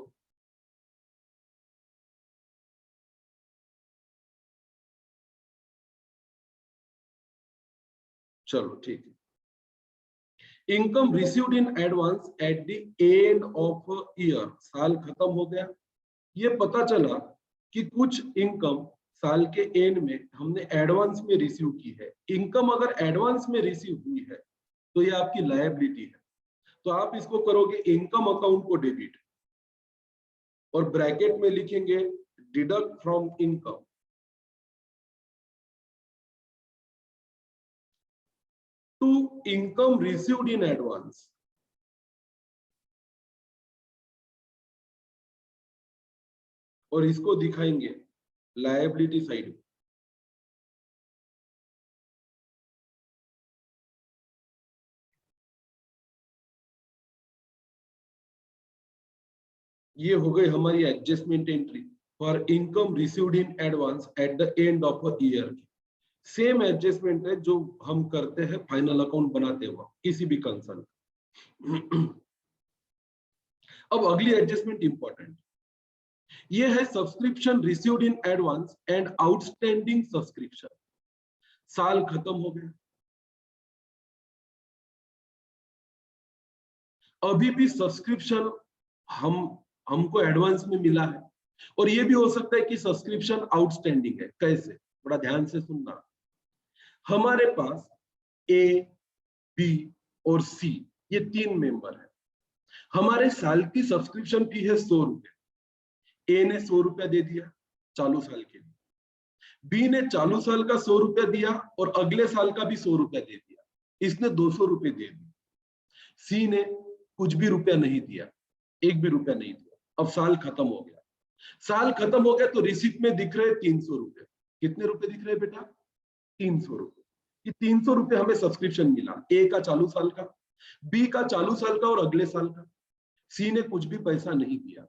चलो ठीक है। Income received in advance at the end of year, साल खत्म हो गया, ये पता चला कि कुछ इनकम साल के एंड में हमने एडवांस में रिसीव की है। इनकम अगर एडवांस में रिसीव हुई है तो ये आपकी लायबिलिटी है, तो आप इसको करोगे इनकम अकाउंट को डेबिट और ब्रैकेट में लिखेंगे deduct from income to income received in advance. और इसको दिखाएंगे लायबिलिटी साइड। ये हो गई हमारी adjustment entry for income received in advance at the end of a year की। सेम एडजस्टमेंट है जो हम करते हैं फाइनल अकाउंट बनाते हुए किसी भी कंसर्न। अब अगली एडजस्टमेंट इंपॉर्टेंट, ये है subscription received in advance and outstanding subscription. साल खत्म हो गया, अभी भी सब्सक्रिप्शन हमको एडवांस में मिला है, और ये भी हो सकता है कि सब्सक्रिप्शन आउटस्टैंडिंग है। कैसे, बड़ा ध्यान से सुनना। हमारे पास ए, बी और सी ये तीन मेंबर है। हमारे साल की सब्सक्रिप्शन फी है 100 रुपए। ए ने 100 रुपया दे दिया चालू साल के लिए, बी ने चालू साल का 100 रुपया दिया और अगले साल का भी 100 रुपया दे दिया, इसने 200 रुपए दे दिए। सी ने कुछ भी रुपया नहीं दिया, एक भी रुपया नहीं दिया। अब साल खत्म हो गया, साल खत्म हो गया तो रिसिप्ट में दिख रहे 300 रुपए। कितने रुपए दिख रहे बेटा? 300 रुपए। ये 300 रुपए हमें सब्सक्रिप्शन मिला, ए का चालू साल का, बी का चालू साल का और अगले साल का। सी ने कुछ भी पैसा नहीं दिया,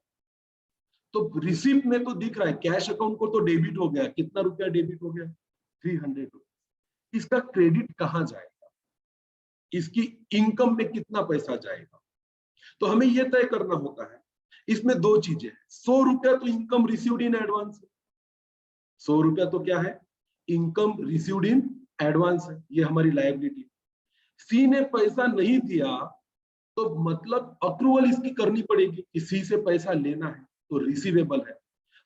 तो रिसिप्ट में तो दिख रहा है कैश अकाउंट को तो डेबिट हो गया। कितना रुपया डेबिट हो गया? 300 रुपए। इसका क्रेडिट कहां जाएगा? इसकी इनकम में कितना पैसा जाएगा? तो हमें यह तय करना होता है। इसमें दो चीजें हैं। 100 रुपया तो इनकम रिसीव्ड इन एडवांस है। 100 रुपया तो क्या है? इनकम रिसीव्ड इन एडवांस है, ये हमारी लायबिलिटी। सी ने पैसा नहीं दिया तो मतलब अप्रूवल इसकी करनी पड़ेगी कि सी से पैसा लेना है, तो रिसीवेबल है।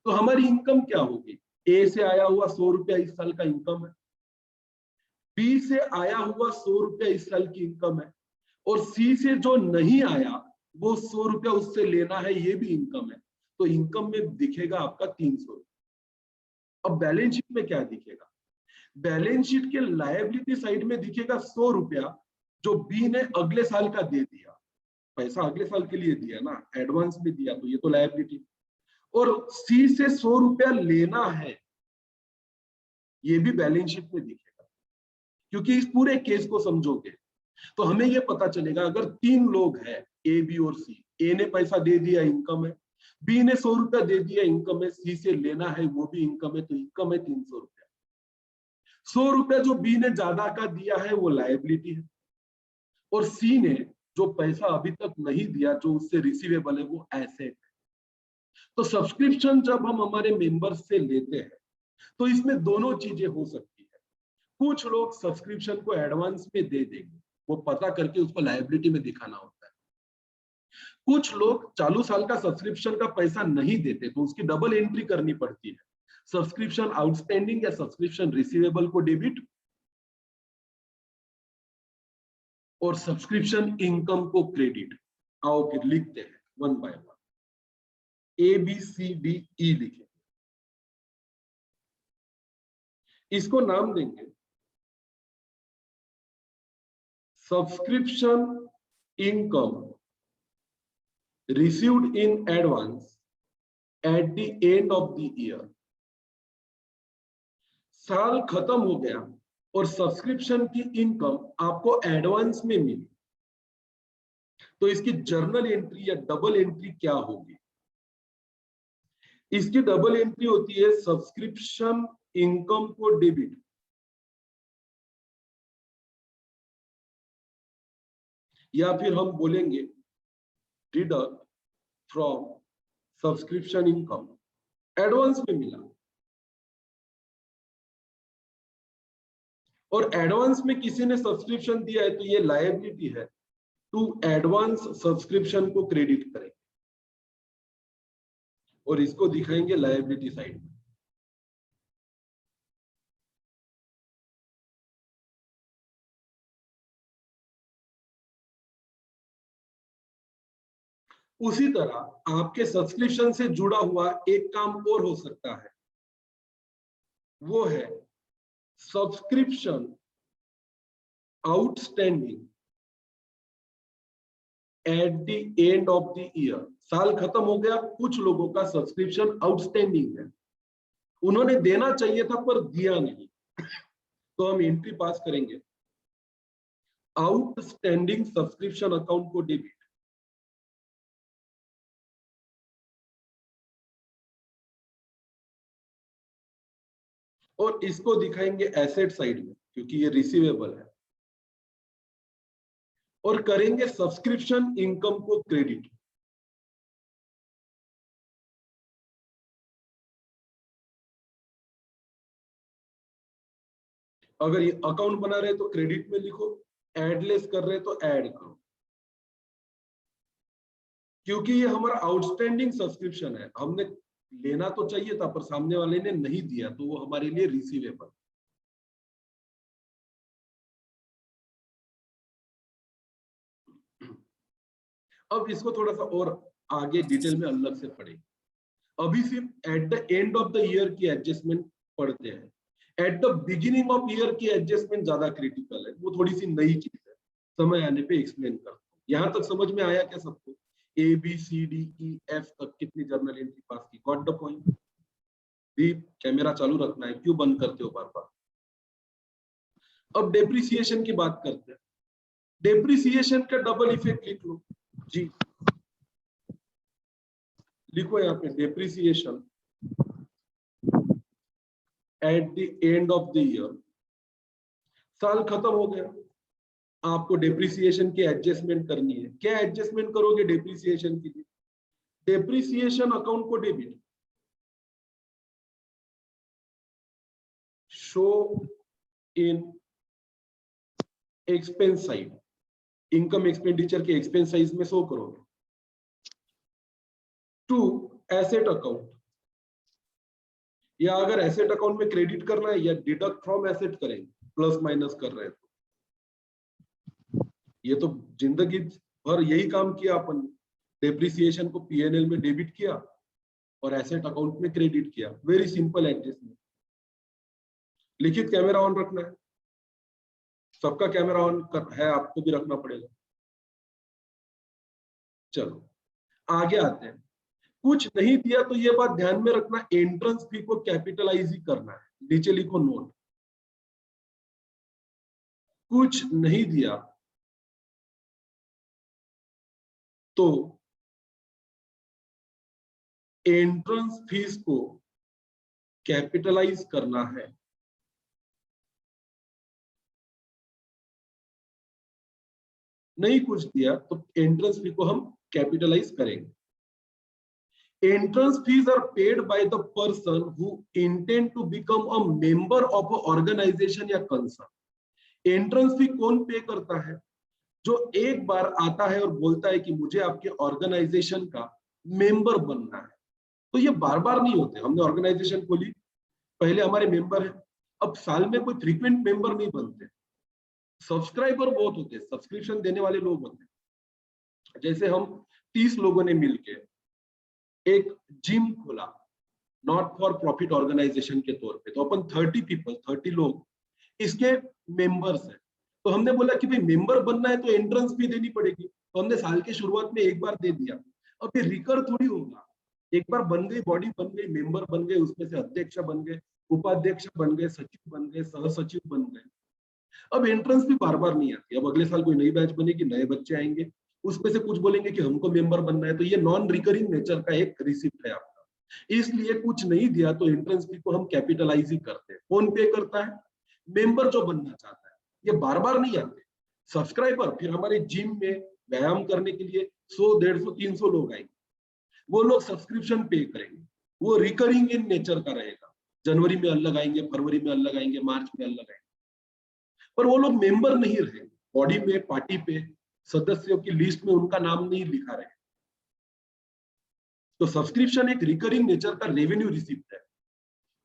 तो हमारी इनकम क्या होगी? ए से आया हुआ 100 रुपया इस साल का इनकम है, बी से आया हुआ 100 रुपया इस साल की इनकम है, और सी से जो नहीं आया वो 100 रुपया उससे लेना है, ये भी इनकम है। तो इनकम में दिखेगा आपका 300 रुपया। अब बैलेंस शीट में क्या दिखेगा? बैलेंस शीट के लायबिलिटी साइड में दिखेगा 100 रुपया जो बी ने अगले साल का दे दिया। पैसा अगले साल के लिए दिया ना, एडवांस में दिया, तो ये तो लायबिलिटी। और सी से 100 रुपया लेना है, ये भी बैलेंस शीट में दिखेगा। क्योंकि इस पूरे केस को समझोगे तो हमें ये पता चलेगा, अगर 3 लोग हैं ए, बी और सी, ए ने पैसा दे दिया, इनकम है, बी ने 100 रुपया दे दिया, इनकम है, सी से लेना है, वो भी इनकम है, तो इनकम है 300 रुपया। 100 रुपया जो बी ने ज्यादा का दिया है वो लायबिलिटी है, और सी ने जो पैसा अभी तक नहीं दिया, जो उससे रिसीवेबल है, वो एसेट है। तो सब्सक्रिप्शन जब हम हमारे मेंबर्स से लेते हैं तो इसमें दोनों चीजें हो सकती है। कुछ लोग सब्सक्रिप्शन को एडवांस में दे देंगे, वो पता करके उसको लायबिलिटी में दिखाना होता है। कुछ लोग चालू साल का सब्सक्रिप्शन का पैसा नहीं देते, तो उसकी डबल एंट्री करनी पड़ती है, सब्सक्रिप्शन आउटस्टैंडिंग या सब्सक्रिप्शन रिसीवेबल को डेबिट और सब्सक्रिप्शन इनकम को क्रेडिट। आओ फिर लिखते हैं one by one, A B C D E लिखे, इसको नाम देंगे subscription income received in advance at the end of the year. साल खत्म हो गया और सब्सक्रिप्शन की इनकम आपको एडवांस में मिली, तो इसकी जर्नल एंट्री या डबल एंट्री क्या होगी? इसकी डबल एंट्री होती है सब्सक्रिप्शन इनकम को डेबिट, या फिर हम बोलेंगे deduct from subscription income, advance में मिला और एडवांस में किसी ने सब्सक्रिप्शन दिया है, तो ये लायबिलिटी है, टू एडवांस सब्सक्रिप्शन को क्रेडिट करेंगे और इसको दिखाएंगे लायबिलिटी साइड में। उसी तरह आपके सब्सक्रिप्शन से जुड़ा हुआ एक काम और हो सकता है, वो है subscription outstanding at the end of the year. साल खत्म हो गया, कुछ लोगों का सब्सक्रिप्शन आउटस्टैंडिंग है, उन्होंने देना चाहिए था पर दिया नहीं, तो हम एंट्री पास करेंगे आउटस्टैंडिंग सब्सक्रिप्शन अकाउंट को डेबिट, और इसको दिखाएंगे एसेट साइड में क्योंकि ये रिसीवेबल है, और करेंगे सब्सक्रिप्शन इनकम को क्रेडिट। अगर ये अकाउंट बना रहे तो क्रेडिट में लिखो, एडलेस कर रहे तो ऐड करो, क्योंकि ये हमारा आउटस्टैंडिंग सब्सक्रिप्शन है, हमने लेना तो चाहिए था पर सामने वाले ने नहीं दिया, तो वो हमारे लिए रिसीवेबल। अब इसको थोड़ा सा और आगे डिटेल में अलग से पढ़ेंगे। अभी सिर्फ eight the end of the year की एडजस्टमेंट पढ़ते हैं, at the beginning of year की एडजस्टमेंट ज्यादा क्रिटिकल है, वो थोड़ी सी नई चीज है, समय आने पे एक्सप्लेन करता हूँ। यहां तक समझ में आया क्या सबको? A B C D E F तक कितनी जर्नल एंट्री पास की? Got the point? Deep camera चालू रखना है, क्यों बंद करते हो बार बार? अब डेप्रिसिएशन की बात करते हैं। डेप्रिसिएशन का डबल इफेक्ट लिख लो जी, लिखो यहाँ पे depreciation eight the end of the year. साल खत्म हो गया, आपको डेप्रिसिएशन की एडजस्टमेंट करनी है। क्या एडजस्टमेंट करोगे डेप्रिसिएशन के लिए? डेप्रिसिएशन अकाउंट को debit, show in expense side, income expenditure के एक्सपेंस साइड में शो करोगे। टू एसेट अकाउंट, या अगर एसेट अकाउंट में क्रेडिट करना है या डिडक्ट फ्रॉम एसेट करेंगे, प्लस माइनस कर रहे हैं तो, ये तो जिंदगी भर यही काम किया अपन, डेप्रिसिएशन को पीएनएल में डेबिट किया और एसेट अकाउंट में क्रेडिट किया। Very simple adjustment. लिखित कैमरा ऑन रखना है, सबका कैमरा ऑन है, आपको भी रखना पड़ेगा। चलो आगे आते हैं। कुछ नहीं दिया तो ये बात ध्यान में रखना, एंट्रेंस फी को कैपिटलाइज ही करना है। नीचे लिखो नोट, कुछ नहीं दिया तो एंट्रेंस फीस को कैपिटलाइज करना है। नहीं कुछ दिया तो एंट्रेंस फी को हम कैपिटलाइज करेंगे। Entrance fees are paid by the person who intend to become a member of an organization या concern। Entrance fee कौन पे करता है? जो एक बार आता है और बोलता है कि मुझे आपके ऑर्गेनाइजेशन का मेंबर बनना है। तो ये बार बार नहीं होते। हमने ऑर्गेनाइजेशन खोली, पहले हमारे मेंबर है, अब साल में कोई फ्रीक्वेंट मेंबर नहीं बनते। सब्सक्राइबर बहुत होते, सब्सक्रिप्शन देने वाले लोग होते। जैसे हम 30 लोगों ने मिलकर एक जिम खोला, नॉट फॉर प्रॉफिट ऑर्गेनाइजेशन के तौर पे, तो अपन 30 लोग इसके मेंबर्स हैं। तो हमने बोला कि भाई मेंबर बनना है तो एंट्रेंस फी देनी पड़ेगी, तो हमने साल के शुरुआत में एक बार दे दिया। अब ये रिकर थोड़ी होगा, एक बार बन गई, बॉडी बन गई, मेंबर बन गए, उसमें से अध्यक्ष बन गए, उपाध्यक्ष बन गए, सचिव बन गए, सह सचिव बन गए। अब एंट्रेंस फी बार बार नहीं आती। अब अगले साल कोई नई बैच बनेगी, नए बच्चे आएंगे, उसमें से कुछ बोलेंगे कि हमको मेंबर बनना है, तो ये नॉन रिकरिंग नेचर का एक रिसिप्ट है आपका। इसलिए कुछ नहीं दिया तो एंट्रेंस फी को हम कैपिटलाइज ही करते हैं। कौन पे करता है? मेंबर जो बनना चाहता है। ये बार बार नहीं आते। सब्सक्राइबर, फिर हमारे जिम में व्यायाम करने के लिए 100, 150, 300 लोग आएंगे, वो लोग सब्सक्रिप्शन पे करेंगे, वो रिकरिंग इन नेचर का रहेगा। जनवरी में अलग आएंगे, फरवरी में अलग आएंगे, मार्च में अलग आएंगे, पर वो लोग मेंबर नहीं रहे। बॉडी में, पार्टी पे, सदस्यों की लिस्ट में उनका नाम नहीं लिखा रहे। तो सब्सक्रिप्शन एक रिकरिंग नेचर का रेवेन्यू रिसिप्ट है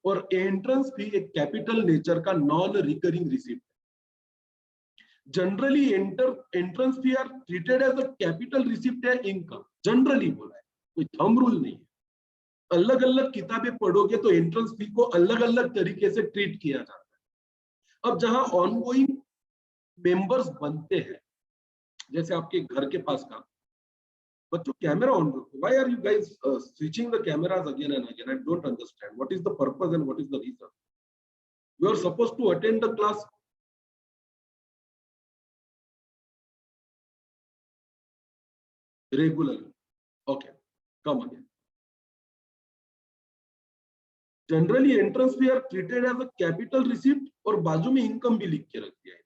और एंट्रेंस फी एक कैपिटल नेचर का नॉन रिकरिंग रिसिप्ट है। Generally entrance fee are treated as a capital receipt या इनकम। जनरली बोला है, कोई थंब रूल नहीं है। अलग अलग किताबें पढ़ोगे तो एंट्रेंस फी को अलग अलग तरीके से ट्रीट किया जाता है। अब जहां ऑनगोइंग मेंबर्स बनते हैं, जैसे आपके घर के पास का, बच्चों कैमरा ऑन रखो। Why are you guys switching the cameras again and again? I don't understand what is the purpose and what is the reason. You are supposed to attend the class. Regularly, okay, come again. Generally entrance fee are treated as a capital receipt और बाजू में इनकम भी लिख के रख दिया है।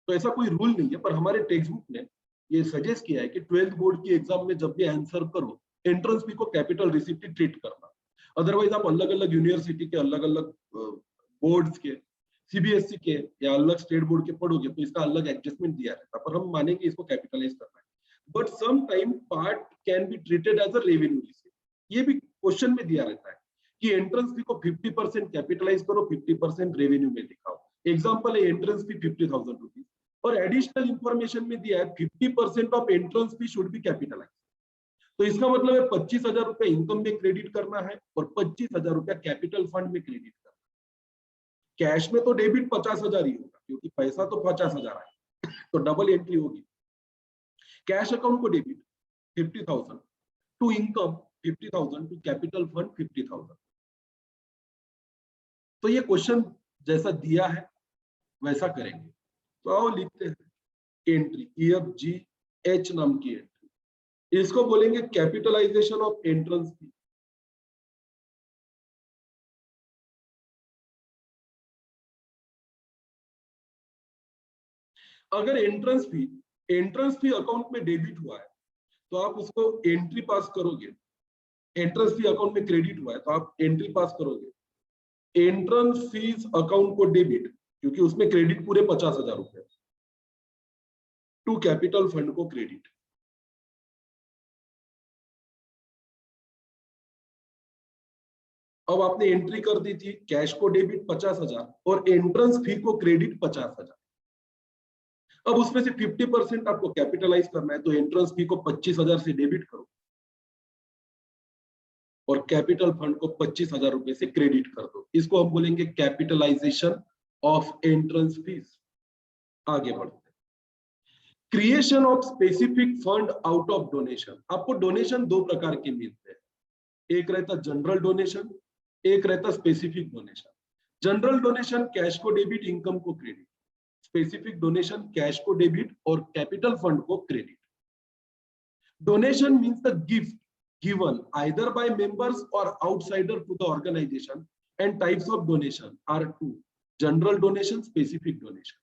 तो ऐसा कोई रूल नहीं है, पर हमारे टेक्स्ट बुक ने ये सजेस्ट किया है कि 12th बोर्ड की एग्जाम में जब भी आंसर करो, एंट्रेंस फी को कैपिटल रिसिप्ट ही ट्रीट करना। अदरवाइज आप अलग अलग यूनिवर्सिटी के, अलग अलग बोर्ड्स के, सीबीएसई के या अलग स्टेट बोर्ड के पढ़ोगे तो इसका अलग एडजस्टमेंट दिया रहता है, पर हम मानेंगे इसको कैपिटलाइज करना है। But some time part can be treated as a revenue receipt. ये भी क्वेश्चन में दिया रहता है कि एंट्रेंस फी को 50% कैपिटलाइज करो, 50% रेवेन्यू में दिखाओ। एग्जाम्पल है एंट्रेंस फी 50,000 रुपीज और एडिशनल इंफॉर्मेशन में दिया है 50% of entrance fee should be capitalise. तो इसका मतलब है 25,000 रुपए इनकम में क्रेडिट करना है और 25,000 रुपया कैपिटल फंड में क्रेडिट करना है। कैश में तो डेबिट 50,000 ही होगा क्योंकि पैसा तो 50,000 है, तो डबल एंट्री होगी। कैश अकाउंट को debit 50,000 to income 50,000 to capital fund 50,000। तो ये क्वेश्चन जैसा दिया है वैसा करेंगे। तो आओ लिखते हैं एंट्री, EFGH नाम की एंट्री। इसको बोलेंगे कैपिटलाइजेशन ऑफ एंट्रेंस फी। अगर एंट्रेंस फी अकाउंट में डेबिट हुआ है तो आप उसको एंट्री पास करोगे। एंट्रेंस फी अकाउंट में क्रेडिट हुआ है तो आप एंट्री पास करोगे। एंट्रेंस फीस अकाउंट को डेबिट, क्योंकि उसमें क्रेडिट पूरे 50,000 रुपए, टू कैपिटल फंड को क्रेडिट। अब आपने एंट्री कर दी थी, कैश को डेबिट 50,000 और एंट्रेंस फी को क्रेडिट 50,000। अब उसमें से 50% आपको कैपिटलाइज करना है, तो एंट्रेंस फी को 25,000 से डेबिट करो और कैपिटल फंड को 25,000 रुपए से क्रेडिट कर दो। इसको हम बोलेंगे कैपिटलाइजेशन ऑफ एंट्रेंस फीस। आगे बढ़ते हैं। Creation of specific fund out of donation. आपको डोनेशन दो प्रकार के मिलते हैं, एक रहता जनरल डोनेशन, एक रहता specific donation. General donation cash को डेबिट, इनकम को क्रेडिट। स्पेसिफिक डोनेशन कैश को डेबिट और कैपिटल फंड को credit. Donation means the gift given either by members or outsider to the organization, and types of donation are two: general donation, specific donation.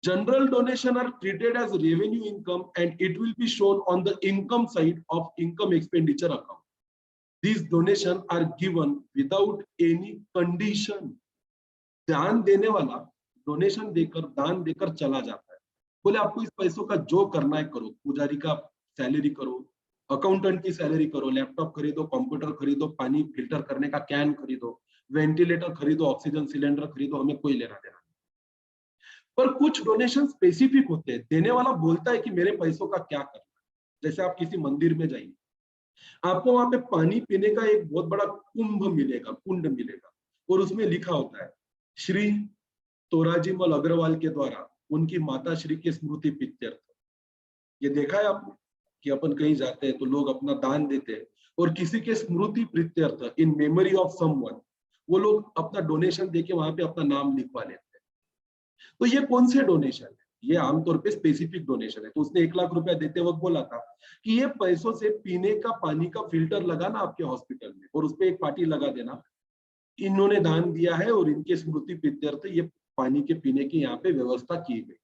General donation are treated as revenue income and it will be shown on the income side of income expenditure account. These donations are given without any condition. दान देने वाला डोनेशन देकर, दान देकर चला जाता है, बोले आपको इस पैसों का जो करना है करो, पुजारी का सैलरी करो, अकाउंटेंट की सैलरी करो, लैपटॉप खरीदो, कंप्यूटर खरीदो, पानी फिल्टर करने का कैन खरीदो, वेंटिलेटर खरीदो, ऑक्सीजन सिलेंडर खरीदो, हमें कोई लेना देना नहीं। पर कुछ डोनेशन स्पेसिफिक होते हैं, देने वाला बोलता है कि मेरे पैसों का क्या करना है। जैसे आप किसी मंदिर में जाइए, आपको वहां पे पानी पीने का एक बहुत बड़ा कुंभ मिलेगा, कुंड मिलेगा, और उसमें लिखा होता है श्री तोराजीमल अग्रवाल के द्वारा उनकी माता श्री की स्मृति प्रीत्यर्थ। ये देखा है आपने कि अपन कहीं जाते हैं तो लोग अपना दान देते हैं और किसी के स्मृति प्रीत्यर्थ, इन मेमोरी ऑफ समवन, वो लोग अपना डोनेशन देके वहां पे अपना नाम लिखवा लेते हैं। तो ये कौन से डोनेशन है? ये आमतौर पे स्पेसिफिक डोनेशन है। तो उसने 1 लाख रुपया देते वक्त बोला था कि ये पैसों से पीने का पानी का फिल्टर लगाना आपके हॉस्पिटल में और उसपे एक पार्टी लगा देना, इन्होंने दान दिया है और इनके स्मृति प्रीत्यर्थ ये पानी के पीने की यहाँ पे व्यवस्था की गई।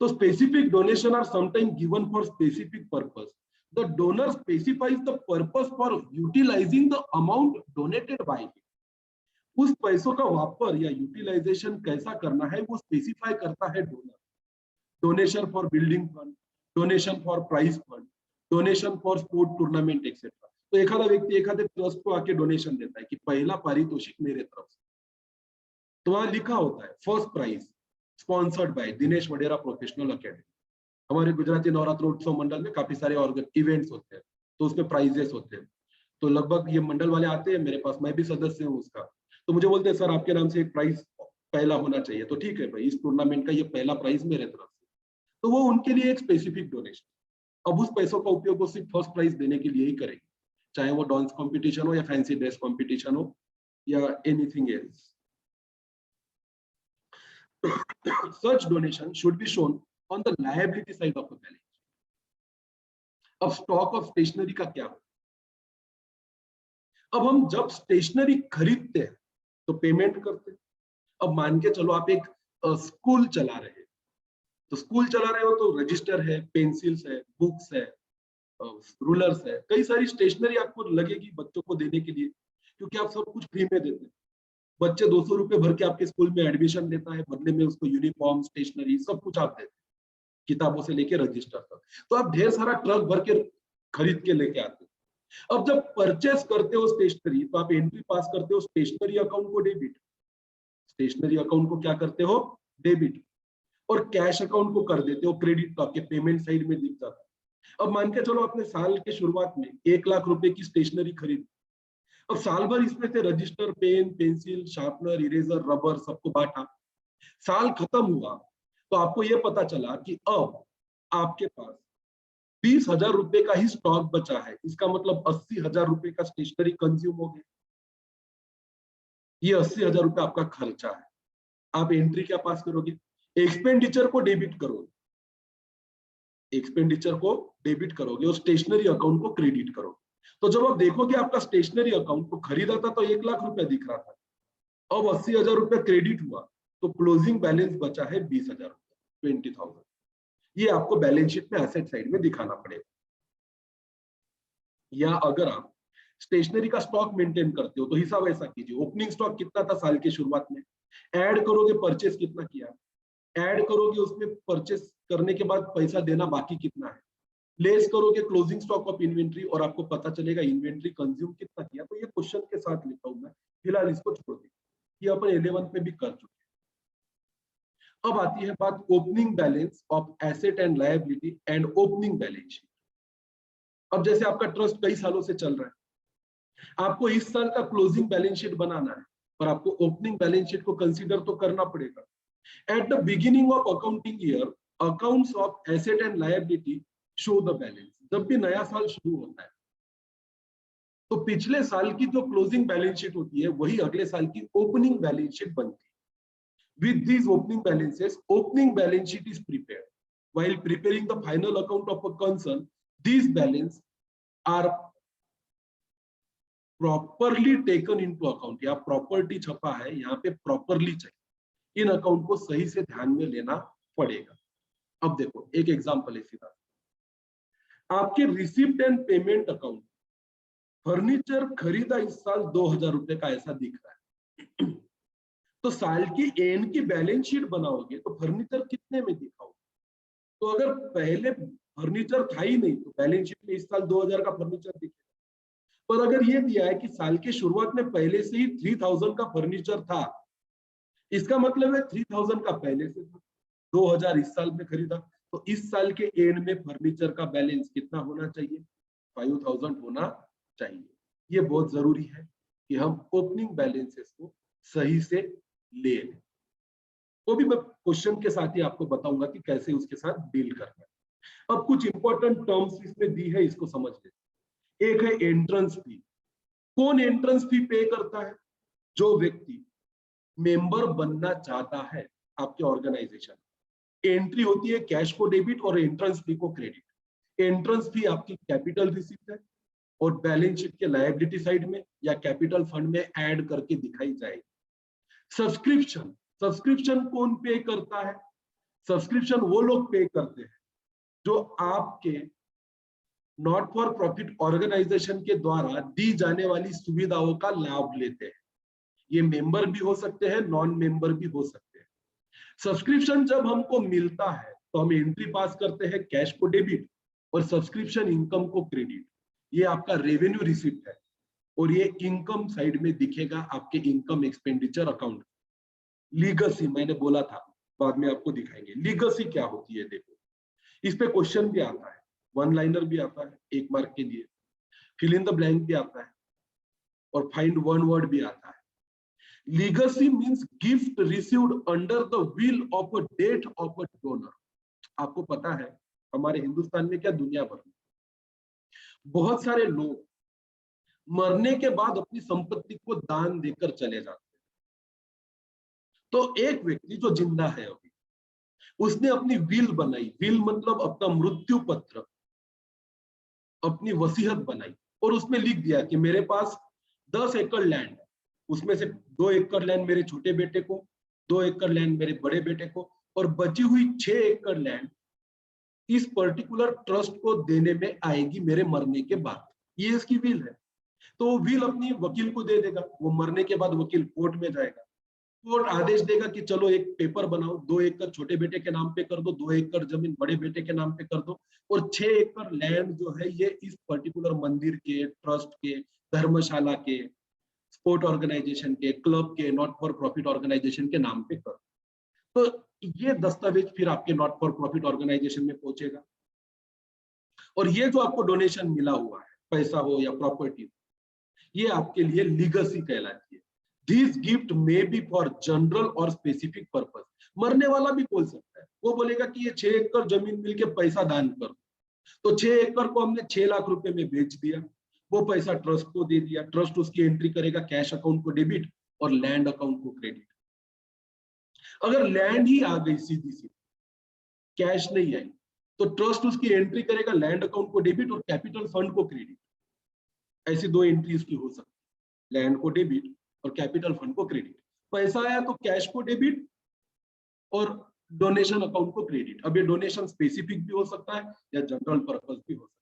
So specific donation are sometimes given for specific purpose. The donor specifies the purpose for utilizing the amount donated by him. उस पैसों का वापर या यूटिलाइजेशन कैसा करना है वो स्पेसिफाई करता है donor. Donation for building fund, donation for prize fund, donation for sport tournament etcetera. तो एखादा व्यक्ति एखादे ट्रस्ट को आके डोनेशन देता है कि पहला पारितोषिक मेरे तरफ से, तो वहां लिखा होता है first prize sponsored by Dinesh Vadera professional academy. हमारे गुजराती नवरात्र उत्सव मंडल में काफी सारे इवेंट्स होते हैं, तो उसमें प्राइजेस होते हैं। तो लगभग ये मंडल वाले आते हैं मेरे पास, मैं भी सदस्य हूँ उसका, तो मुझे बोलते हैं सर आपके नाम से एक प्राइज पहला होना चाहिए। तो ठीक है भाई, इस टूर्नामेंट का ये पहला प्राइज मेरे तरफ से। तो वो उनके लिए एक स्पेसिफिक डोनेशन। अब उस पैसों का उपयोग वो सिर्फ फर्स्ट प्राइज देने के लिए ही करेंगे, चाहे वो डांस कॉम्पिटिशन हो या फैंसी ड्रेस कॉम्पिटिशन हो या anything else. Such donation should be shown on the liability side of the balance sheet. अब स्टॉक ऑफ स्टेशनरी का क्या हो? अब हम जब स्टेशनरी खरीदते हैं तो पेमेंट करते हैं। अब मान के चलो आप एक स्कूल चला रहे हैं, तो स्कूल चला रहे हो तो रजिस्टर है, पेंसिल्स है, बुक्स है, रूलर्स है, कई सारी स्टेशनरी आपको लगेगी बच्चों को देने के लिए, क्योंकि आप सब कुछ फ्री में देते हैं। बच्चे 200 रुपए भर के आपके स्कूल में एडमिशन लेता है, बदले में उसको यूनिफॉर्म, स्टेशनरी सब कुछ आप देते हैं, किताबों से लेके रजिस्टर तक। तो आप ढेर सारा ट्रक भर के खरीद के लेके आते हो। अब जब परचेस करते हो स्टेशनरी, तो आप एंट्री पास करते हो स्टेशनरी अकाउंट को डेबिट, स्टेशनरी अकाउंट को क्या करते हो डेबिट, और कैश अकाउंट को कर देते हो क्रेडिट। तो आपके पेमेंट साइड में दिख जाता है। अब मान के चलो आपने साल के शुरुआत में 1 लाख रुपए की स्टेशनरी खरीदी, अब साल भर इसमें से register, pen, pencil, sharpener, eraser, rubber सबको बांटा। साल खत्म हुआ तो आपको यह पता चला कि अब आपके पास 20,000 रुपए का ही स्टॉक बचा है। इसका मतलब 80,000 रुपए का स्टेशनरी कंज्यूम हो गया। ये 80,000 रुपए आपका खर्चा है। आप एंट्री क्या पास करोगे? एक्सपेंडिचर को डेबिट करोगे, एक्सपेंडिचर को डेबिट करोगे और स्टेशनरी अकाउंट को क्रेडिट करोगे। तो जब आप देखोगे आपका स्टेशनरी अकाउंट को खरीदा था तो 1 लाख रुपए दिख रहा था, अब 80,000 रुपए क्रेडिट हुआ तो क्लोजिंग बैलेंस बचा है 20,000 रुपए, 20,000। ये आपको बैलेंस शीट में एसेट साइड में दिखाना पड़ेगा। या अगर आप स्टेशनरी का स्टॉक मेंटेन करते हो तो हिसाब ऐसा कीजिए, ओपनिंग स्टॉक कितना था साल के शुरुआत में, ऐड करोगे परचेस कितना किया, ऐड करोगे उसमें परचेस करने के बाद पैसा देना बाकी कितना है, लेस करोगे क्लोजिंग स्टॉक ऑफ इन्वेंट्री और आपको पता चलेगा इन्वेंट्री कंज्यूम कितना किया। तो ये क्वेश्चन के साथ लिखा हूं मैं, फिलहाल इसको छोड़ दीजिए, ये अपन 11th में भी कर चुके हैं। अब आती है बात opening balance of asset and liability and opening balance sheet. अब जैसे आपका ट्रस्ट कई सालों से चल रहा है, आपको इस साल का क्लोजिंग बैलेंस शीट बनाना है और आपको ओपनिंग बैलेंस शीट को कंसीडर तो करना पड़ेगा। At the beginning of accounting year, accounts of asset and liability show the balance. जब भी नया साल शुरू होता है तो पिछले साल की जो क्लोजिंग बैलेंस शीट होती है वही अगले साल की ओपनिंग बैलेंस शीट बनती है। With these opening balances, opening balance sheet is prepared. While preparing the final account of a concern, these balances are properly taken into account. या प्रॉपर्टी छपा है यहाँ पे प्रॉपरली चाहिए, इन अकाउंट को सही से ध्यान में लेना पड़ेगा। अब देखो एक एग्जांपल है सीधा, आपके receipt and payment account, furniture खरीदा इस साल 2000 रुपए का ऐसा दिख रहा है, तो साल की एंड की बैलेंस शीट बनाओगे तो फर्नीचर कितने में दिखाओगे? तो अगर पहले फर्नीचर था ही नहीं तो बैलेंस शीट में इस साल 2000 का फर्नीचर दिखेगा। पर अगर ये दिया है कि साल की शुरुआत में पहले से ही 3000 का फर्नीचर था, इसका मतलब है 3000 का पहले से था, 2000 इस साल में खरीदा, तो इस साल के एंड में फर्नीचर का बैलेंस कितना होना चाहिए? 5000 होना चाहिए। ये बहुत जरूरी है कि हम ओपनिंग बैलेंसेस को सही से ले लें। वो भी मैं क्वेश्चन के साथ ही आपको बताऊंगा कि कैसे उसके साथ डील करना है। अब कुछ इंपॉर्टेंट टर्म्स इसमें दी है, इसको समझ लेते। एक है एंट्रेंस फी। कौन एंट्रेंस फी पे करता है? जो व्यक्ति मेंबर बनना चाहता है आपके ऑर्गेनाइजेशन। एंट्री होती है कैश को डेबिट और एंट्रेंस फी को क्रेडिट। एंट्रेंस फी आपकी कैपिटल रिसीप्ट है और बैलेंस शीट के लायबिलिटी साइड में या कैपिटल फंड में ऐड करके दिखाई जाएगी। सब्सक्रिप्शन, सब्सक्रिप्शन कौन पे करता है? सब्सक्रिप्शन वो लोग पे करते हैं जो आपके नॉट फॉर प्रॉफिट ऑर्गेनाइजेशन के द्वारा दी जाने वाली सुविधाओं का लाभ लेते हैं। ये मेंबर भी हो सकते हैं, नॉन मेंबर भी हो सकते हैं। सब्सक्रिप्शन जब हमको मिलता है तो हम एंट्री पास करते हैं कैश को डेबिट और सब्सक्रिप्शन इनकम को क्रेडिट। ये आपका रेवेन्यू रिसिप्ट है और ये इनकम साइड में दिखेगा आपके इनकम एक्सपेंडिचर अकाउंट। लीगेसी मैंने बोला था, बाद में आपको दिखाएंगे लीगेसी क्या होती है। देखो इस पे क्वेश्चन भी आता है, वन लाइनर भी आता है 1 मार्क के लिए, फिल इन द ब्लैंक भी आता है और फाइंड वन वर्ड भी आता है। Legacy means gift received under the will of a death of a donor. आपको पता है हमारे हिंदुस्तान में क्या दुनिया भर में बहुत सारे लोग मरने के बाद अपनी संपत्ति को दान देकर चले जाते हैं। तो एक व्यक्ति जो जिंदा है अभी, उसने अपनी विल बनाई, विल मतलब अपना मृत्यु पत्र, अपनी वसीयत बनाई और उसमें लिख दिया कि मेरे पास 10 एकड़ लैंड है, उसमें से 2 एकड़ लैंड मेरे छोटे बेटे को, 2 एकड़ लैंड मेरे बड़े बेटे को और बची हुई 6 एकड़ लैंड इस पर्टिकुलर ट्रस्ट को देने में आएगी मेरे मरने के बाद। ये इसकी विल है। तो वो विल अपनी वकील को दे देगा, वो मरने के बाद वकील कोर्ट में जाएगा, कोर्ट आदेश देगा कि चलो एक पेपर बनाओ, 2 एकड़ छोटे बेटे के नाम पे कर दो, 2 एकड़ जमीन बड़े बेटे के नाम पे कर दो और 6 एकड़ लैंड जो है ये इस पर्टिकुलर मंदिर के, ट्रस्ट के, धर्मशाला के, स्पोर्ट ऑर्गेनाइजेशन के, क्लब के, नॉट फॉर प्रॉफिट ऑर्गेनाइजेशन के नाम पे कर दो। तो ये दस्तावेज फिर आपके नॉट फॉर प्रॉफिट ऑर्गेनाइजेशन में पहुंचेगा और ये जो आपको डोनेशन मिला हुआ है, पैसा हो या प्रॉपर्टी, ये आपके लिए लीगेसी कहलाती है। This gift may be for general और स्पेसिफिक पर्पस। मरने वाला भी बोल सकता है, वो बोलेगा कि ये 6 एकड़ जमीन मिलके पैसा दान कर, तो 6 एकड़ को हमने 6 लाख रुपए में बेच दिया, वो पैसा ट्रस्ट को दे दिया, ट्रस्ट उसकी एंट्री करेगा कैश अकाउंट को डेबिट और लैंड अकाउंट को क्रेडिट। अगर लैंड ही आ गई सीधी सी, कैश नहीं आई, तो ट्रस्ट उसकी एंट्री करेगा लैंड अकाउंट को डेबिट और कैपिटल फंड को क्रेडिट। ऐसी 2 एंट्री उसकी हो सकती है, लैंड को डेबिट और कैपिटल फंड को क्रेडिट। पैसा आया तो कैश को डेबिट और डोनेशन अकाउंट को क्रेडिट। अब ये डोनेशन स्पेसिफिक भी हो सकता है या जनरल पर्पस भी हो सकता है।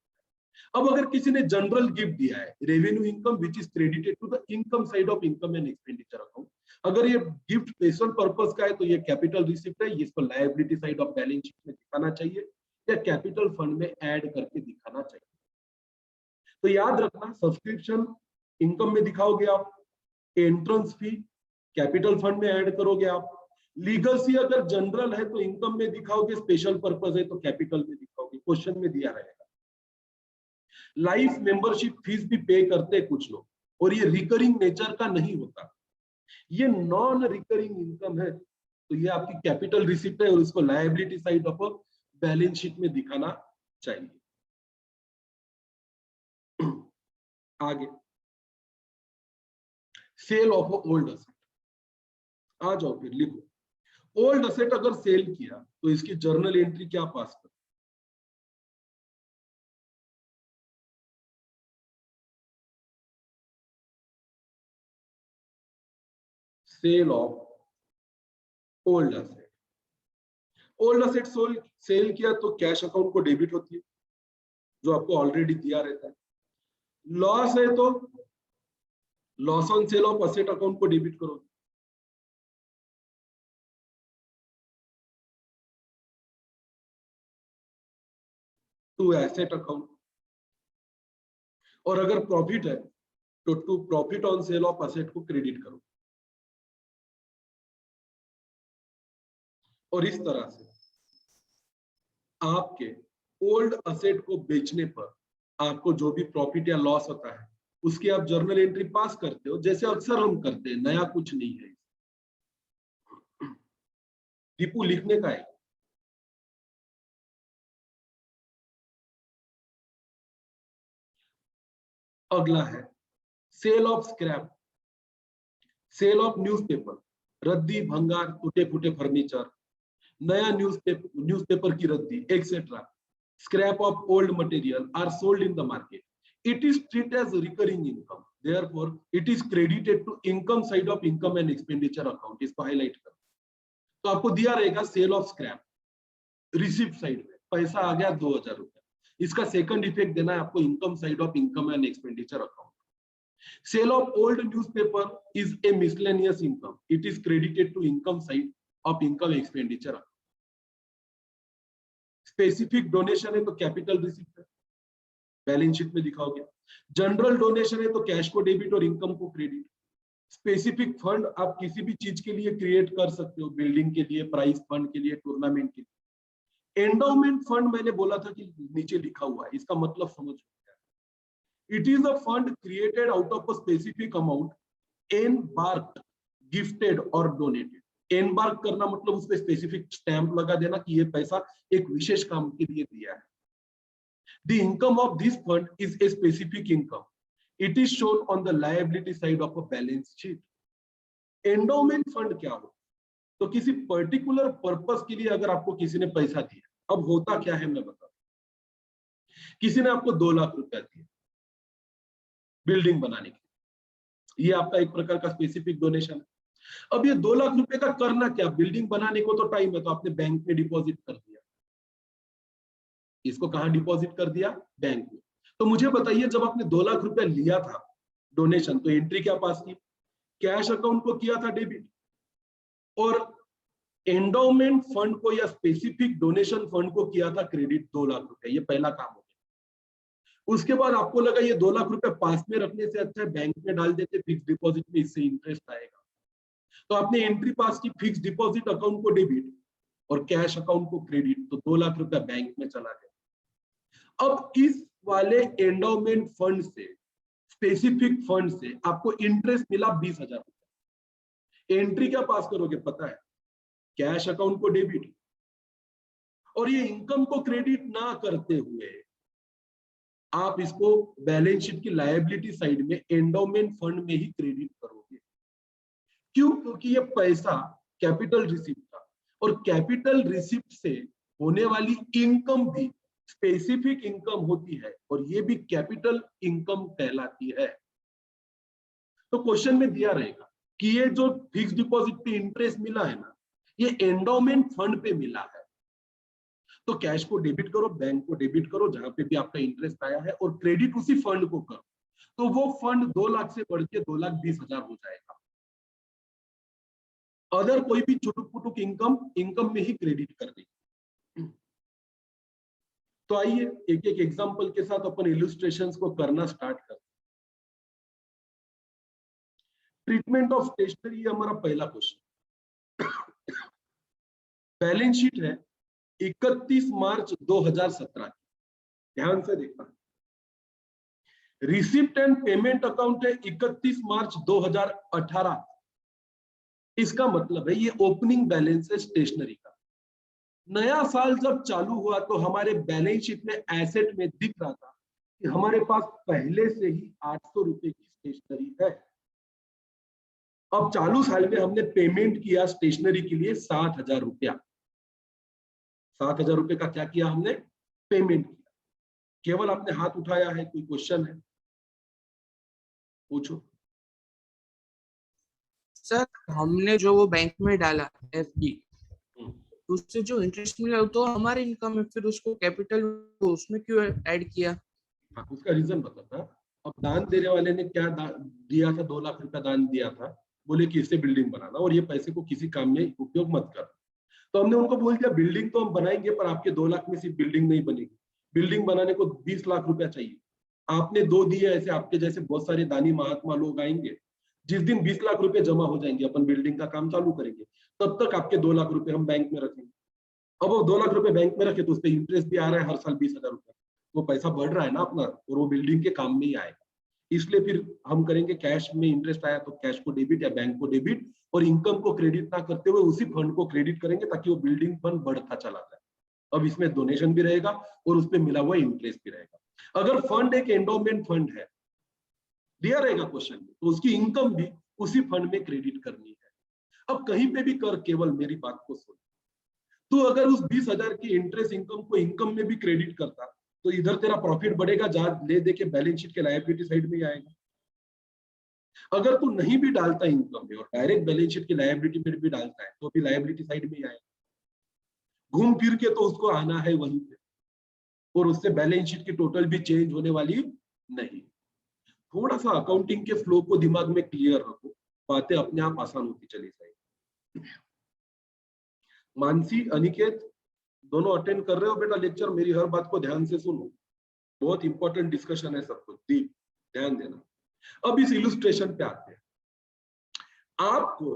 अब अगर किसी ने जनरल गिफ्ट दिया है, revenue income which is credited to the income side of income and expenditure account. अगर ये गिफ्ट स्पेशल पर्पस का है तो ये कैपिटल रिसिप्ट है, इसको liability side of balance sheet में दिखाना चाहिए या कैपिटल फंड में ऐड करके दिखाना चाहिए। तो याद रखना, सब्सक्रिप्शन इनकम में दिखाओगे आप, एंट्रेंस फी कैपिटल फंड में ऐड करोगे आप, लीगल अगर जनरल है तो इनकम में दिखाओगे, स्पेशल पर्पस है तो कैपिटल में दिखाओगे, क्वेश्चन में दिया रहेगा। लाइफ मेंबरशिप फीस भी पे करते हैं कुछ लोग, और ये रिकरिंग नेचर का नहीं होता, ये नॉन रिकरिंग इनकम है, तो ये आपकी कैपिटल रिसिप्ट है और इसको liability side of balance sheet में दिखाना चाहिए। आगे सेल ऑफ ओल्ड असेट, आ जाओ फिर लिखो। ओल्ड असेट अगर सेल किया तो इसकी जर्नल एंट्री क्या पास कर, sale of old asset. Old asset sale किया तो कैश अकाउंट को डेबिट होती है, जो आपको ऑलरेडी दिया रहता है। लॉस है तो loss on sale of asset account को डेबिट करोगे। टू एसेट अकाउंट, और अगर प्रॉफिट है तो to profit on sale of asset को क्रेडिट करो। और इस तरह से आपके ओल्ड असेट को बेचने पर आपको जो भी प्रॉफिट या लॉस होता है उसकी आप जर्नल एंट्री पास करते हो, जैसे अक्सर हम करते हैं, नया कुछ नहीं है। दीपू लिखने का है। अगला है sale of scrap, sale of newspaper, रद्दी भंगार टूटे फूटे फर्नीचर, नया न्यूज़पेपर की रद्दी etcetera, scrap of old material are sold in the market. It is treated as recurring income. Therefore, it is credited to income side of income and expenditure account. इसको हाईलाइट करो। तो आपको दिया रहेगा sale of scrap, receipt side में पैसा आ गया 2000 रुपए, इसका सेकंड इफेक्ट देना है आपको income side of income and expenditure account. Sale of old newspaper is a miscellaneous income, it is credited to income side of income expenditure account. Specific donation है तो कैपिटल रिसिप्ट है, बैलेंस शीट में दिखाओगे। जनरल डोनेशन है तो कैश को डेबिट और इनकम को क्रेडिट। स्पेसिफिक फंड आप किसी भी चीज के लिए क्रिएट कर सकते हो, बिल्डिंग के लिए, प्राइज फंड के लिए, टूर्नामेंट के लिए। एंडोमेंट फंड मैंने बोला था कि नीचे लिखा हुआ है, इसका मतलब समझ गया। It is a fund created out of a specific amount earmarked, gifted और डोनेटेड। एनबार्क करना मतलब उस पर स्पेसिफिक स्टैंप लगा देना कि ये पैसा एक विशेष काम के लिए दिया है। The income of this fund is a specific income. It is shown on the liability side of a balance sheet. Endowment fund क्या हो? तो किसी पर्टिकुलर पर्पस के लिए अगर आपको किसी ने पैसा दिया, अब होता क्या है मैं बताऊं। किसी ने आपको 2 लाख रुपया दिया बिल्डिंग बनाने के लिए, ये आपका एक प्रकार का स्पेसिफिक डोनेशन है। अब ये 2 लाख रुपए का करना क्या, बिल्डिंग बनाने को तो टाइम है, तो आपने बैंक में डिपॉजिट कर दिया। इसको कहां डिपॉजिट कर दिया, बैंक में। तो मुझे बताइए, जब आपने 2 लाख रुपया लिया था डोनेशन, तो एंट्री क्या पास की, कैश अकाउंट को किया था डेबिट, और एंडोमेंट फंड को या स्पेसिफिक डोनेशन फंड को किया था क्रेडिट 2 लाख रुपए। ये पहला काम हो गया। उसके बाद आपको लगा ये 2 लाख रुपए पास में रखने से अच्छा है बैंक में डाल देते, फिक्स डिपॉजिट में, इससे इंटरेस्ट आएगा। तो आपने एंट्री पास की, फिक्स डिपॉजिट अकाउंट को डेबिट और कैश अकाउंट को क्रेडिट, तो 2 लाख रुपया बैंक में चला गया। अब इस वाले एंडोमेंट फंड से, स्पेसिफिक फंड से आपको इंटरेस्ट मिला 20,000 रुपए। एंट्री क्या पास करोगे पता है, कैश अकाउंट को डेबिट, और ये इनकम को क्रेडिट ना करते हुए आप इसको बैलेंस शीट की लायबिलिटी साइड में एंडोमेंट फंड में ही क्रेडिट करोगे। क्यों? क्योंकि ये पैसा कैपिटल रिसिप्ट था, और कैपिटल रिसिप्ट से होने वाली इनकम भी स्पेसिफिक इनकम होती है, और ये भी कैपिटल इनकम कहलाती है। तो क्वेश्चन में दिया रहेगा कि ये जो फिक्स डिपॉजिट पे इंटरेस्ट मिला है ना, ये एंडोमेंट फंड पे मिला है, तो कैश को डेबिट करो, बैंक को डेबिट करो जहां पे भी आपका इंटरेस्ट आया है, और क्रेडिट उसी फंड को करो, तो वो फंड 2 लाख से बढ़ के 2,20,000 हो जाएगा। अदर कोई भी छुटुक पुटुक इनकम में ही क्रेडिट कर देगी। तो आइए एक एक एग्जांपल के साथ अपन इलस्ट्रेशंस को करना स्टार्ट करते हैं। ट्रीटमेंट ऑफ स्टेशनरी हमारा पहला क्वेश्चन। बैलेंस शीट है 31 मार्च 2017 की, ध्यान से देखना। रिसिप्ट एंड पेमेंट अकाउंट है 31 मार्च 2018। इसका मतलब है ये ओपनिंग बैलेंस है स्टेशनरी का। नया साल जब चालू हुआ तो हमारे बैलेंस शीट में एसेट में दिख रहा था कि हमारे पास पहले से ही 800 रुपए की स्टेशनरी है। अब चालू साल में हमने पेमेंट किया स्टेशनरी के लिए 7,000 रुपया। 7,000 रुपए का क्या किया हमने? पेमेंट किया। केवल आपने हाथ उठाया है, कोई क्वेश्चन है? पूछो। सर हमने जो वो बैंक में डाला एफडी, उससे जो इंटरेस्ट मिला तो हमारे इनकम में, फिर उसको कैपिटल उसमें क्यों ऐड किया? हाँ, उसका रीजन बताता। अब दान देने वाले ने क्या दिया था? 2 लाख रुपया दान दिया था, बोले कि इससे बिल्डिंग बनाना और ये पैसे को किसी काम में उपयोग मत कर। तो हमने उनको बोल दिया बिल्डिंग तो हम बनाएंगे पर आपके 2 लाख में सिर्फ बिल्डिंग नहीं बनेगी, बिल्डिंग बनाने को 20 लाख रुपया चाहिए। आपने 2 दिए, ऐसे आपके जैसे बहुत सारे दानी महात्मा लोग आएंगे। जिस दिन 20 लाख रुपए जमा हो जाएंगे अपन बिल्डिंग का काम चालू करेंगे, तब तक आपके 2 लाख रुपए हम बैंक में रखेंगे। अब वो 2 लाख रुपए बैंक में रखे तो उस पर इंटरेस्ट भी आ रहा है हर साल 20,000 रुपए, वो पैसा बढ़ रहा है ना अपना, और वो बिल्डिंग के काम में ही आएगा। इसलिए फिर हम करेंगे कैश में इंटरेस्ट आया तो कैश को डेबिट या बैंक को डेबिट, और इनकम को क्रेडिट ना करते हुए उसी फंड को क्रेडिट करेंगे ताकि वो बिल्डिंग फंड बढ़ता चला जाए। अब इसमें डोनेशन भी रहेगा और उसपे मिला हुआ इंटरेस्ट भी रहेगा। अगर फंड एक एंडोमेंट फंड है, दिया रहेगा क्वेश्चन में, तो उसकी इनकम भी उसी फंड में क्रेडिट करनी है। अब कहीं पे भी कर, केवल मेरी बात को सुन, तो अगर उस 20,000 की इंटरेस्ट इनकम को इनकम में भी क्रेडिट करता तो इधर तेरा प्रॉफिट बढ़ेगा, जा ले दे के बैलेंस शीट के लायबिलिटी साइड में ही आएगा। अगर तू नहीं भी डालता इनकम में और डायरेक्ट बैलेंस शीट की लायबिलिटी में भी डालता है तो भी लायबिलिटी साइड में ही आएगा। घूम फिर के तो उसको आना है वहीं पे, और उससे बैलेंस शीट की टोटल भी चेंज होने वाली नहीं। थोड़ा सा अकाउंटिंग के फ्लो को दिमाग में क्लियर रखो, बातें अपने आप आसान होती चली जाएगी। मानसी, अनिकेत दोनों अटेंड कर रहे हो बेटा लेक्चर? मेरी हर बात को ध्यान से सुनो, बहुत इंपॉर्टेंट डिस्कशन है सब कुछ, डीप ध्यान देना। अब इस इलस्ट्रेशन पे आते हैं। आपको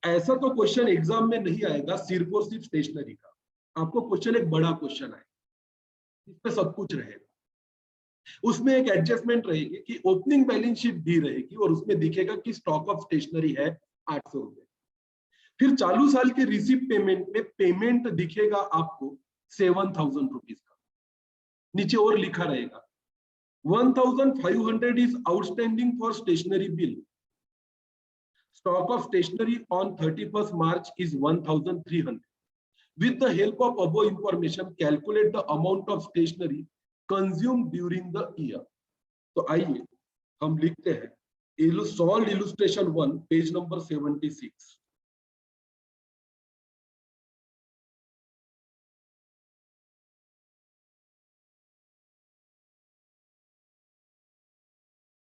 ऐसा तो क्वेश्चन एग्जाम में नहीं आएगा सिर्फ और सिर्फ स्टेशनरी का, आपको क्वेश्चन एक बड़ा क्वेश्चन आएगा, इसमें सब कुछ रहेगा। उसमें एक एडजस्टमेंट रहेगी कि ओपनिंग बैलेंस शीट दी रहेगी और उसमें दिखेगा कि स्टॉक ऑफ स्टेशनरी है 800 रुपए। फिर चालू साल के रिसीव पेमेंट में पेमेंट दिखेगा आपको 7,000 रुपीज का, नीचे और लिखा रहेगा 1,500 is outstanding for stationery bill, stock of stationery on 31st March is 1,300. With the help of above information, calculate the amount of stationery consumed during the year. तो आइए हम लिखते हैं सॉल्व इलस्ट्रेशन 1 पेज नंबर 76।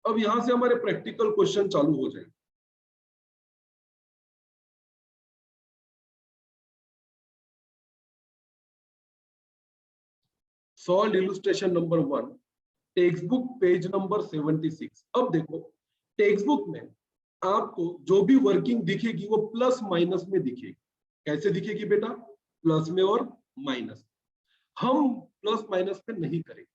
अब यहां से हमारे प्रैक्टिकल क्वेश्चन चालू हो जाएंगे। Solve illustration number 1, text book page number 76। अब देखो टेक्स्ट बुक में आपको जो भी वर्किंग दिखेगी वो प्लस माइनस में दिखेगी। कैसे दिखेगी बेटा? प्लस में और माइनस। हम प्लस माइनस में नहीं करेंगे,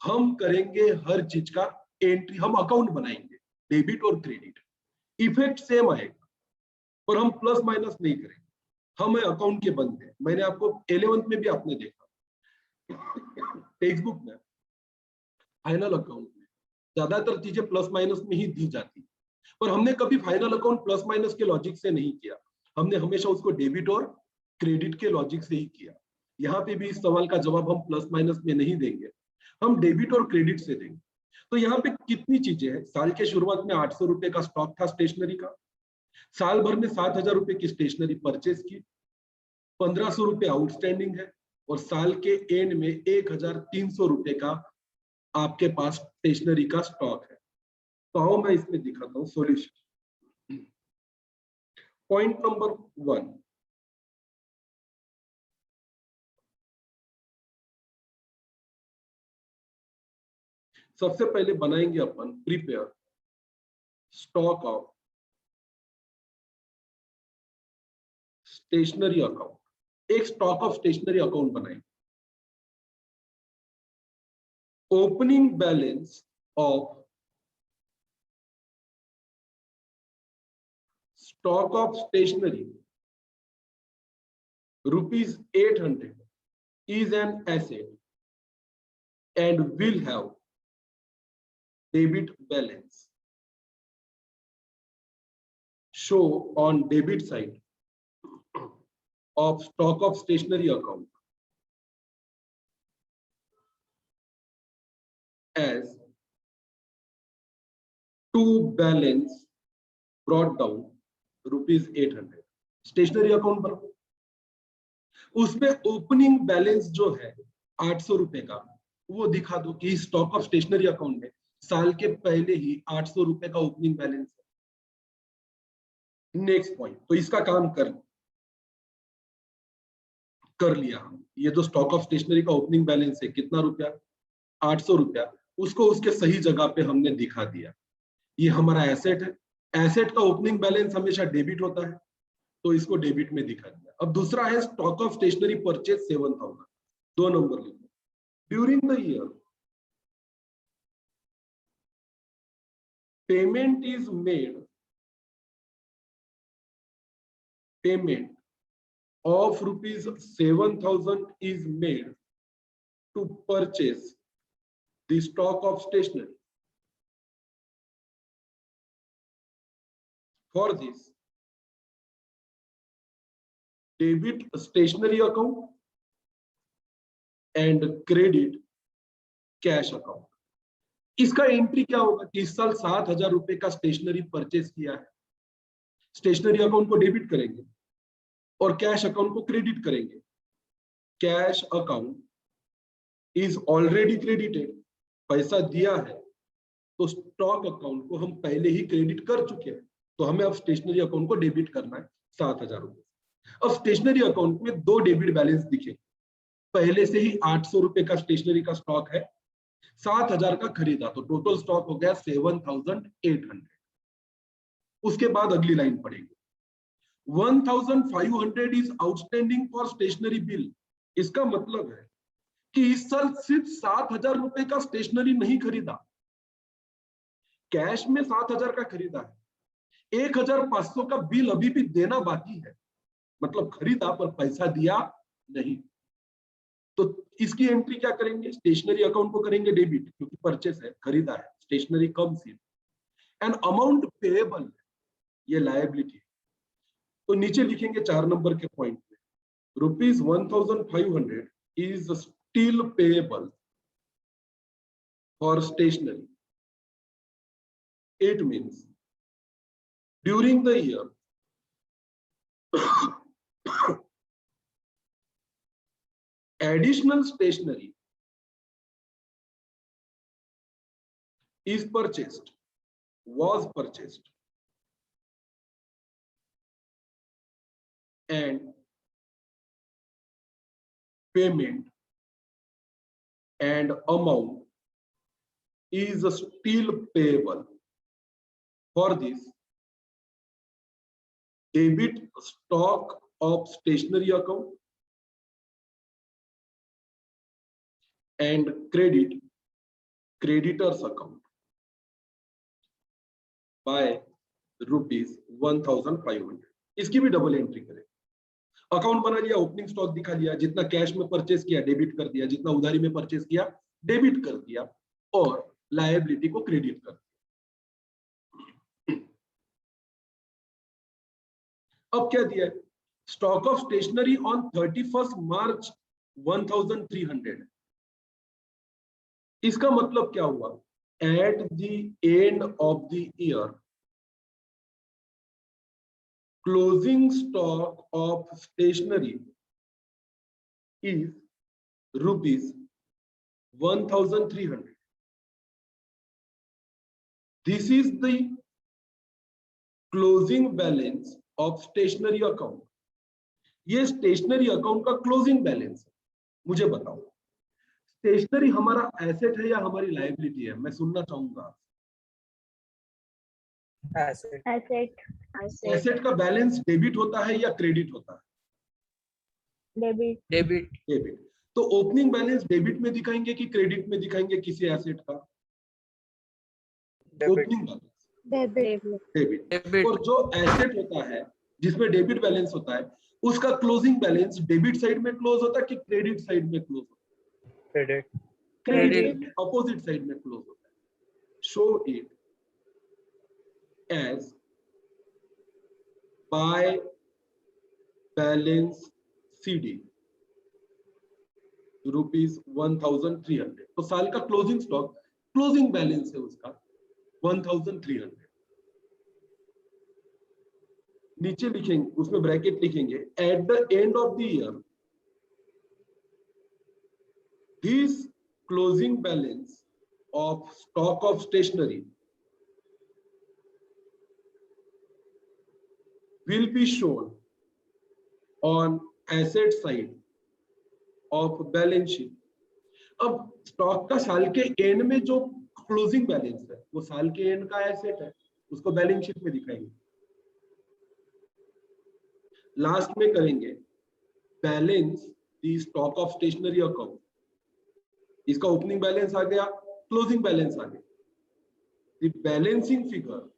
हम करेंगे हर चीज का एंट्री, हम अकाउंट बनाएंगे डेबिट और क्रेडिट, इफेक्ट सेम आएगा पर हम प्लस माइनस नहीं करेंगे, हम अकाउंट के बंद हैं। मैंने आपको 11th में भी आपने देखा टेक्स्ट बुक में फाइनल अकाउंट में ज्यादातर चीजें प्लस माइनस में ही दी जाती, पर हमने कभी फाइनल अकाउंट प्लस माइनस के लॉजिक से नहीं किया, हमने हमेशा उसको डेबिट और क्रेडिट के लॉजिक से ही किया। यहाँ पे भी इस सवाल का जवाब हम प्लस माइनस में नहीं देंगे, हम डेबिट और क्रेडिट से देंगे। तो यहाँ पे कितनी चीजें हैं? साल के शुरुआत में 800 रुपए का स्टॉक था स्टेशनरी का, साल भर में 7,000 रुपए की स्टेशनरी परचेज की, 1,500 रुपए आउटस्टैंडिंग है, और साल के एंड में 1,300 रुपए का आपके पास स्टेशनरी का स्टॉक है। तो आओ मैं इसमें दिखाता हूं सॉल्यूशन। पॉइंट नंबर 1, सबसे पहले बनाएंगे अपन prepare stock of stationery account. एक स्टॉक ऑफ स्टेशनरी अकाउंट बनाएंगे। Opening balance of stock of stationery ₹800 is an asset and will have debit balance. Show on debit side of stock of stationery account as to balance brought down ₹800। Stationery account बनाओ, उसमें ओपनिंग बैलेंस जो है 800 रुपए का, वो दिखा दो कि स्टॉक ऑफ स्टेशनरी अकाउंट में साल के पहले ही 800 रुपए का ओपनिंग बैलेंस है। नेक्स्ट पॉइंट, तो इसका काम कर लिया हम। ये जो स्टॉक ऑफ स्टेशनरी का ओपनिंग बैलेंस है कितना रुपया, 800 रुपया, उसको उसके सही जगह पे हमने दिखा दिया। ये हमारा एसेट है, एसेट का ओपनिंग बैलेंस हमेशा डेबिट होता है, तो इसको डेबिट में दिखा दिया। अब दूसरा है stock of stationery purchase 7000, 2 number लिखो। During the year payment is made, payment of ₹7,000 is made to purchase the stock of stationery. For this, debit stationery account and credit cash account. इसका एंट्री क्या होगा कि इस साल 7,000 रुपए का स्टेशनरी परचेज किया है, स्टेशनरी अकाउंट को डेबिट करेंगे और कैश अकाउंट को क्रेडिट करेंगे। Cash account is already credited, पैसा दिया है, तो स्टॉक अकाउंट को हम पहले ही क्रेडिट कर चुके हैं, तो हमें अब स्टेशनरी अकाउंट को डेबिट करना है 7,000 रुपए। अब स्टेशनरी अकाउंट में 2 डेबिट बैलेंस दिखे, पहले से ही 800 रुपए का स्टेशनरी का स्टॉक है, 7,000 का खरीदा, तो टोटल स्टॉक हो गया 7,800। उसके बाद अगली लाइन पड़ेगी, 1,500 is outstanding for stationery bill. इसका मतलब है कि इस साल सिर्फ 7,000 रुपए का स्टेशनरी नहीं खरीदा, कैश में 7,000 का खरीदा है, 1,500 का बिल अभी भी देना बाकी है, मतलब खरीदा पर पैसा दिया नहीं। तो इसकी एंट्री क्या करेंगे, स्टेशनरी अकाउंट को करेंगे डेबिट, क्योंकि परचेस है, खरीदा है, स्टेशनरी कम सी, एंड अमाउंट पेएबल, ये लायबिलिटी। तो नीचे लिखेंगे 4 नंबर के पॉइंट पे, ₹1,500 is still payable for stationery. It means during the year additional stationery is purchased, was purchased, and payment and amount is still payable. For this, debit stock of stationery account and credit creditors account by ₹1,500। इसकी भी डबल एंट्री करें। अकाउंट बना लिया, ओपनिंग स्टॉक दिखा लिया, जितना कैश में परचेज किया डेबिट कर दिया, जितना उधारी में परचेज किया डेबिट कर दिया, और लायबिलिटी को क्रेडिट कर दिया। अब क्या दिया है, stock of stationery on 31 March 1,300। इसका मतलब क्या हुआ, at the end of the year closing stock of stationery is ₹1,300। This is the closing balance of stationery account. ये स्टेशनरी अकाउंट का क्लोजिंग बैलेंस है। मुझे बताओ, स्टेशनरी हमारा एसेट है या हमारी लायबिलिटी है? मैं सुनना चाहूंगा। एसेट। एसेट का बैलेंस डेबिट होता है या क्रेडिट होता है? Debit debit debit. तो ओपनिंग बैलेंस डेबिट में दिखाएंगे कि क्रेडिट में दिखाएंगे किसी एसेट का? Opening balance debit debit. Debit और जो एसेट होता है जिसमें डेबिट बैलेंस होता है उसका क्लोजिंग बैलेंस डेबिट साइड में क्लोज होता है कि क्रेडिट साइड में क्लोज होता है? क्रेडिट क्रेडिट अपोजिट साइड में क्लोज होता है। Show it as by balance CD ₹1300। तो साल का क्लोजिंग स्टॉक, क्लोजिंग बैलेंस है उसका 1300। नीचे लिखेंगे, उसमें ब्रैकेट लिखेंगे, at the end of the year this closing balance of stock of stationery will be shown on asset side of balance sheet। अब स्टॉक का साल के एंड में जो क्लोजिंग बैलेंस है वो साल के एंड का एसेट है, उसको बैलेंस शीट में दिखाएंगे। लास्ट में करेंगे balance the stock of stationery account. इसका ओपनिंग बैलेंस आ गया, क्लोजिंग बैलेंस आ गया। The balancing figure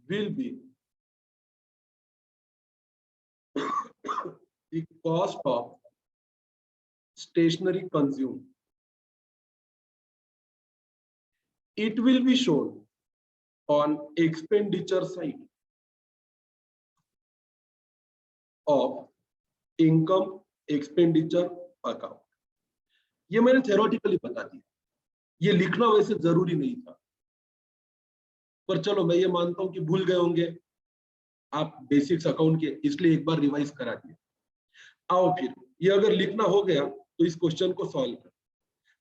will be the cost of stationery consumed. It will be shown on expenditure side of income expenditure account। ये मैंने थ्योरेटिकली बता दिया, ये लिखना वैसे जरूरी नहीं था, पर चलो मैं ये मानता हूं कि भूल गए होंगे आप बेसिक्स अकाउंट के, इसलिए एक बार रिवाइज करा दिया। आओ फिर ये अगर लिखना हो गया तो इस क्वेश्चन को सॉल्व कर।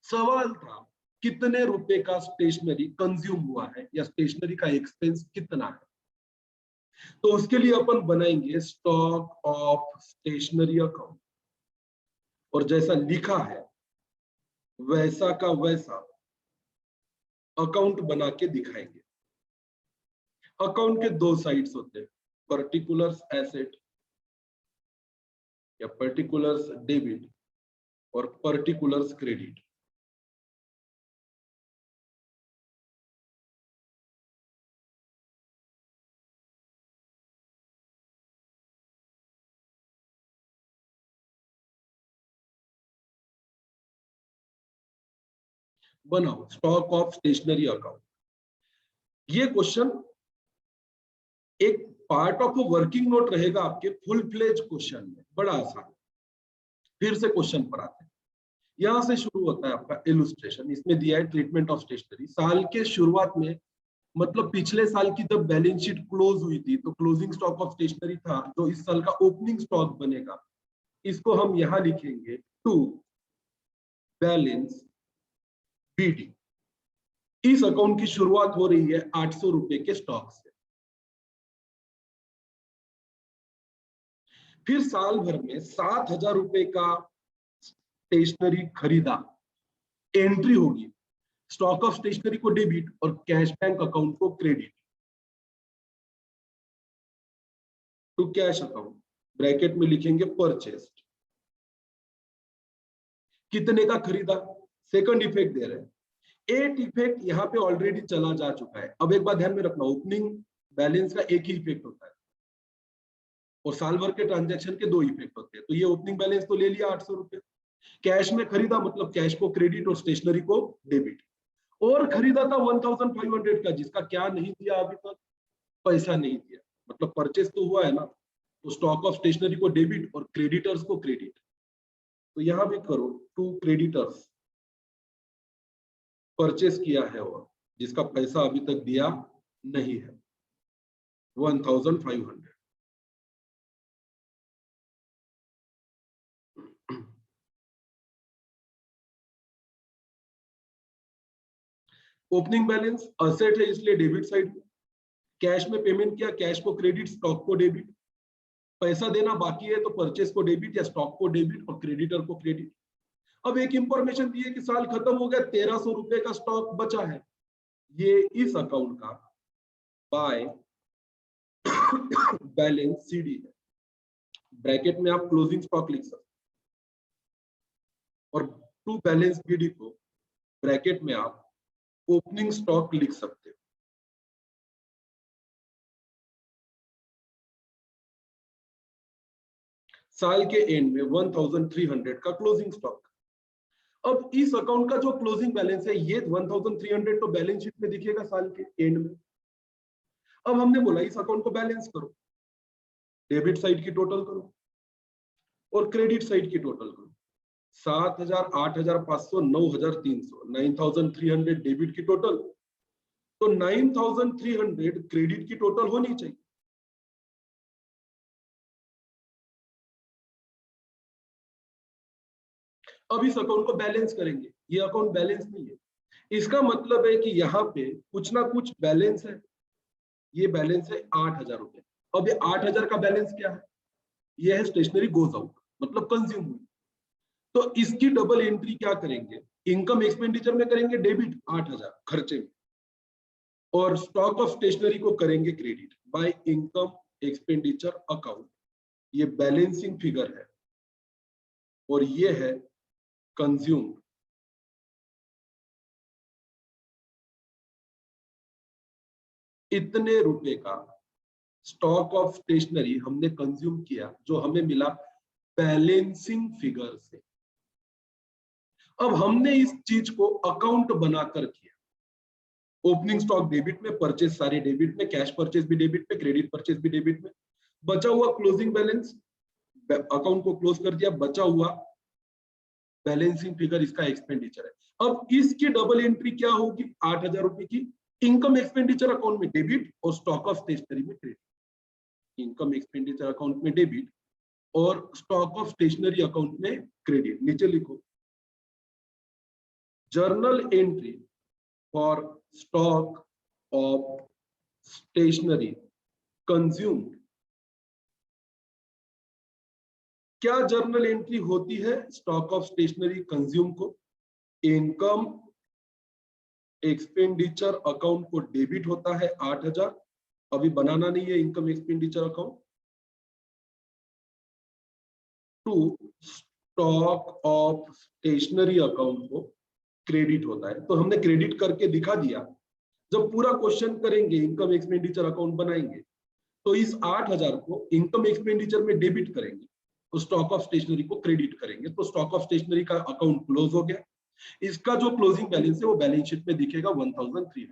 सवाल था कितने रुपए का स्टेशनरी कंज्यूम हुआ है या स्टेशनरी का एक्सपेंस कितना है। तो उसके लिए अपन बनाएंगे स्टॉक ऑफ स्टेशनरी अकाउंट, और जैसा लिखा है वैसा का वैसा अकाउंट बना के दिखाएंगे। अकाउंट के दो साइड्स होते हैं, पर्टिकुलर्स एसेट या पर्टिकुलर्स डेबिट और पर्टिकुलर्स क्रेडिट। बनाओ स्टॉक ऑफ स्टेशनरी अकाउंट। ये क्वेश्चन एक पार्ट ऑफ वर्किंग नोट रहेगा आपके फुल फ्लेज क्वेश्चन में, बड़ा आसान। फिर से क्वेश्चन पर आते हैं। यहां से शुरू होता है आपका इलुस्ट्रेशन। इसमें दिया है ट्रीटमेंट ऑफ स्टेशनरी। साल के शुरुआत में, मतलब पिछले साल की जब बैलेंस शीट क्लोज हुई थी तो क्लोजिंग स्टॉक ऑफ स्टेशनरी था, जो इस साल का ओपनिंग स्टॉक बनेगा। इसको हम यहां लिखेंगे टू बैलेंस BD। इस अकाउंट की शुरुआत हो रही है 800 रुपए के स्टॉक से। फिर साल भर में 7000 रुपए का स्टेशनरी खरीदा, एंट्री होगी स्टॉक ऑफ स्टेशनरी को डेबिट और कैश बैंक अकाउंट को credit. To cash account bracket में लिखेंगे परचेस्ड। कितने का खरीदा, सेकंड इफेक्ट दे रहे हैं। एक इफेक्ट यहाँ पे ऑलरेडी चला जा चुका है। अब एक बात ध्यान में रखना, ओपनिंग बैलेंस का एक ही इफेक्ट होता है और साल भर के ट्रांजैक्शन के दो इफेक्ट होते हैं। तो ये ओपनिंग बैलेंस तो ले लिया 800 रुपए, कैश में खरीदा मतलब कैश को क्रेडिट और स्टेशनरी को डेबिट। और खरीदा था 1500 का, जिसका क्या नहीं दिया अभी तक, पैसा नहीं दिया, मतलब परचेस तो हुआ है ना। तो स्टॉक ऑफ स्टेशनरी को डेबिट और क्रेडिटर्स को क्रेडिट। तो यहां भी करो टू क्रेडिटर्स परचेस किया है और जिसका पैसा अभी तक दिया नहीं है 1500। ओपनिंग बैलेंस असेट है इसलिए डेबिट साइड में, कैश में पेमेंट किया, कैश को क्रेडिट स्टॉक को डेबिट, पैसा देना बाकी है तो परचेस को डेबिट या स्टॉक को डेबिट और क्रेडिटर को क्रेडिट। अब एक इंफॉर्मेशन दी है कि साल खत्म हो गया, 1300 रुपए का स्टॉक बचा है, ये इस अकाउंट का बाय बैलेंस सीडी है, ब्रैकेट में आप क्लोजिंग स्टॉक लिख सकते और टू बैलेंस बीडी को ब्रैकेट में आप ओपनिंग स्टॉक लिख सकते हो। साल के एंड में 1300 का क्लोजिंग स्टॉक। अब इस अकाउंट का जो क्लोजिंग बैलेंस है ये 1300 तो बैलेंस शीट में दिखेगा साल के एंड में। अब हमने बोला इस अकाउंट को बैलेंस करो, डेबिट साइड की टोटल करो और क्रेडिट साइड की टोटल करो। 7000, 8500, 9300, 9300 डेबिट की टोटल, तो 9300 क्रेडिट की टोटल होनी चाहिए। अब इस अकाउंट को बैलेंस करेंगे, ये अकाउंट बैलेंस नहीं है, इसका मतलब है कि यहाँ पे कुछ ना कुछ बैलेंस है। ये बैलेंस है 8000 रुपए। अब ये 8000 का बैलेंस क्या है? ये है स्टेशनरी गोज आउट, मतलब कंज्यूम हुई। तो इसकी डबल एंट्री क्या करेंगे? इनकम एक्सपेंडिचर में करेंगे डेबिट 8000 खर्चे में, और स्टॉक ऑफ स्टेशनरी को करेंगे credit by income expenditure account. ये बैलेंसिंग फिगर है और ये है कंज्यूम। इतने रुपए का स्टॉक ऑफ स्टेशनरी हमने कंज्यूम किया जो हमें मिला बैलेंसिंग फिगर से। अब हमने इस चीज को अकाउंट बनाकर किया। ओपनिंग स्टॉक डेबिट में, परचेज सारे डेबिट में, कैश परचेज भी डेबिट में, क्रेडिट परचेज भी डेबिट में, बचा हुआ क्लोजिंग बैलेंस अकाउंट को क्लोज कर दिया, बचा हुआ बैलेंसिंग फिगर इसका एक्सपेंडिचर है। अब इसकी डबल एंट्री क्या होगी? 8000 रुपए की इनकम एक्सपेंडिचर अकाउंट में डेबिट और स्टॉक ऑफ स्टेशनरी में क्रेडिट। इनकम एक्सपेंडिचर अकाउंट में डेबिट और स्टॉक ऑफ स्टेशनरी अकाउंट में क्रेडिट। नीचे लिखो journal entry for stock of stationery consumed. क्या जर्नल एंट्री होती है स्टॉक ऑफ स्टेशनरी कंज्यूम को? इनकम एक्सपेंडिचर अकाउंट को डेबिट होता है 8000, अभी बनाना नहीं है income expenditure account, to stock of stationery account को क्रेडिट होता है। तो हमने क्रेडिट करके दिखा दिया। जब पूरा क्वेश्चन करेंगे, इनकम एक्सपेंडिचर अकाउंट बनाएंगे, तो इस 8000 को इनकम एक्सपेंडिचर में डेबिट करेंगे, तो स्टॉक ऑफ स्टेशनरी को क्रेडिट करेंगे, तो स्टॉक ऑफ स्टेशनरी का अकाउंट क्लोज हो गया। इसका जो क्लोजिंग बैलेंस है वो बैलेंस शीट में दिखेगा 1300।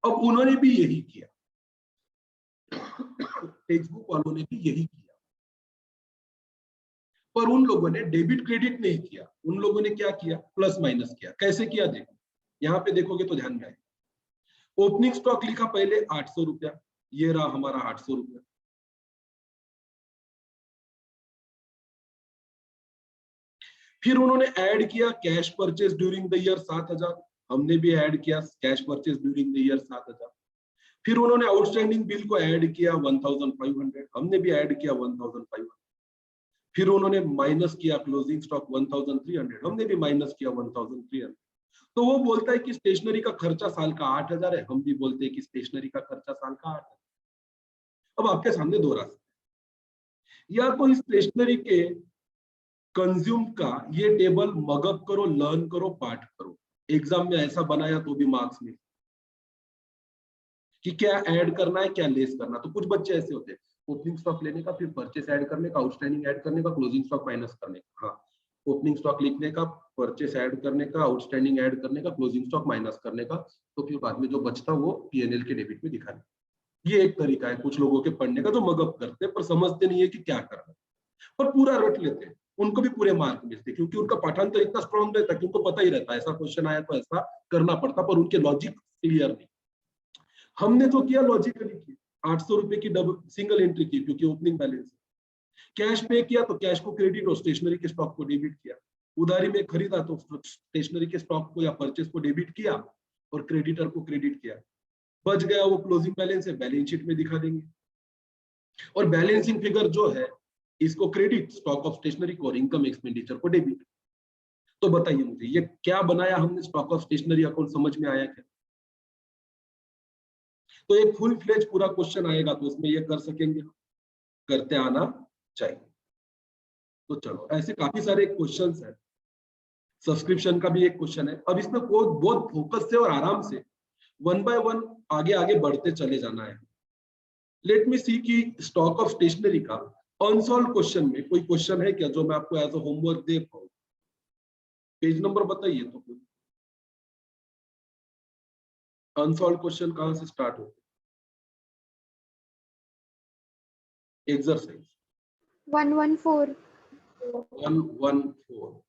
अब उन्होंने भी यही किया, टेक्स्ट बुक वालों ने भी यही किया, पर उन लोगों ने डेबिट क्रेडिट नहीं किया। उन लोगों ने क्या किया? प्लस माइनस किया। कैसे किया? देखो यहां पे देखोगे तो ध्यान में आएगा। ओपनिंग स्टॉक लिखा पहले 800 रुपया, ये रहा हमारा 800 रुपया। फिर उन्होंने ऐड किया cash purchase during the year 7000, हमने भी ऐड किया cash purchase during the year 7000। फिर उन्होंने आउटस्टैंडिंग बिल को ऐड किया 1500, हमने भी ऐड किया 1500। फिर उन्होंने माइनस किया क्लोजिंग स्टॉक 1300, हमने भी माइनस किया 1300। तो वो बोलता है कि स्टेशनरी का खर्चा साल का 8000 है, हम भी बोलते हैं कि स्टेशनरी का खर्चा साल का 8000। अब आपके सामने दो रास्ते, या तो स्टेशनरी के कंज्यूम का ये टेबल मगअप करो, लर्न करो, पाठ करो, एग्जाम में ऐसा बनाया तो भी मार्क्स मिले कि क्या ऐड करना है क्या लेस करना। तो कुछ बच्चे ऐसे होते हैं, ओपनिंग स्टॉक लेने का, फिर परचेस ऐड करने का, आउटस्टैंडिंग ऐड करने का, क्लोजिंग स्टॉक माइनस करने का। हाँ, ओपनिंग स्टॉक लिखने का, परचेस ऐड करने का, आउटस्टैंडिंग ऐड करने का, क्लोजिंग स्टॉक माइनस करने का, तो फिर बाद में जो बचता वो पीएनएल के डेबिट में दिखाना। ये एक तरीका है कुछ लोगों के पढ़ने का, जो मगअप करते हैं पर समझते नहीं है कि क्या करना है, पर पूरा रट लेते हैं, उनको भी पूरे मार्क मिलते, क्योंकि उनका पाठांतर इतना स्ट्रॉन्ग रहता है कि उनको पता ही रहता है ऐसा क्वेश्चन आया तो ऐसा करना पड़ता, पर उनके लॉजिक क्लियर नहीं। हमने जो किया लॉजिकली किया, 800 रुपए की डबल सिंगल एंट्री की क्योंकि ओपनिंग बैलेंस। कैश पे किया तो कैश को क्रेडिट और स्टेशनरी के स्टॉक को डेबिट किया। उधारी में खरीदा तो स्टेशनरी के स्टॉक को या परचेस को डेबिट किया और क्रेडिटर को क्रेडिट किया। बच गया वो क्लोजिंग बैलेंस है, बैलेंस शीट में दिखा देंगे। और बैलेंसिंग फिगर जो है इसको क्रेडिट स्टॉक ऑफ स्टेशनरी को और इनकम एक्सपेंडिचर को डेबिट। तो बताइए मुझे ये क्या बनाया हमने, स्टॉक ऑफ स्टेशनरी अकाउंट समझ में आया क्या? तो एक फुल फ्लेज पूरा क्वेश्चन आएगा तो उसमें ये कर सकेंगे, करते आना चाहिए। तो चलो ऐसे काफी सारे क्वेश्चंस हैं। सब्सक्रिप्शन का भी एक क्वेश्चन है। अब इसमें बहुत फोकस से और आराम से 1 by 1 आगे आगे बढ़ते चले जाना है। लेट मी सी कि स्टॉक ऑफ स्टेशनरी का अनसॉल्व क्वेश्चन में कोई क्वेश्चन है क्या जो मैं आपको एज अ होमवर्क दे पाऊं? पेज नंबर बताइए तो कोई अनसॉल्व क्वेश्चन कहां से स्टार्ट होते? एक्सरसाइज 114 114।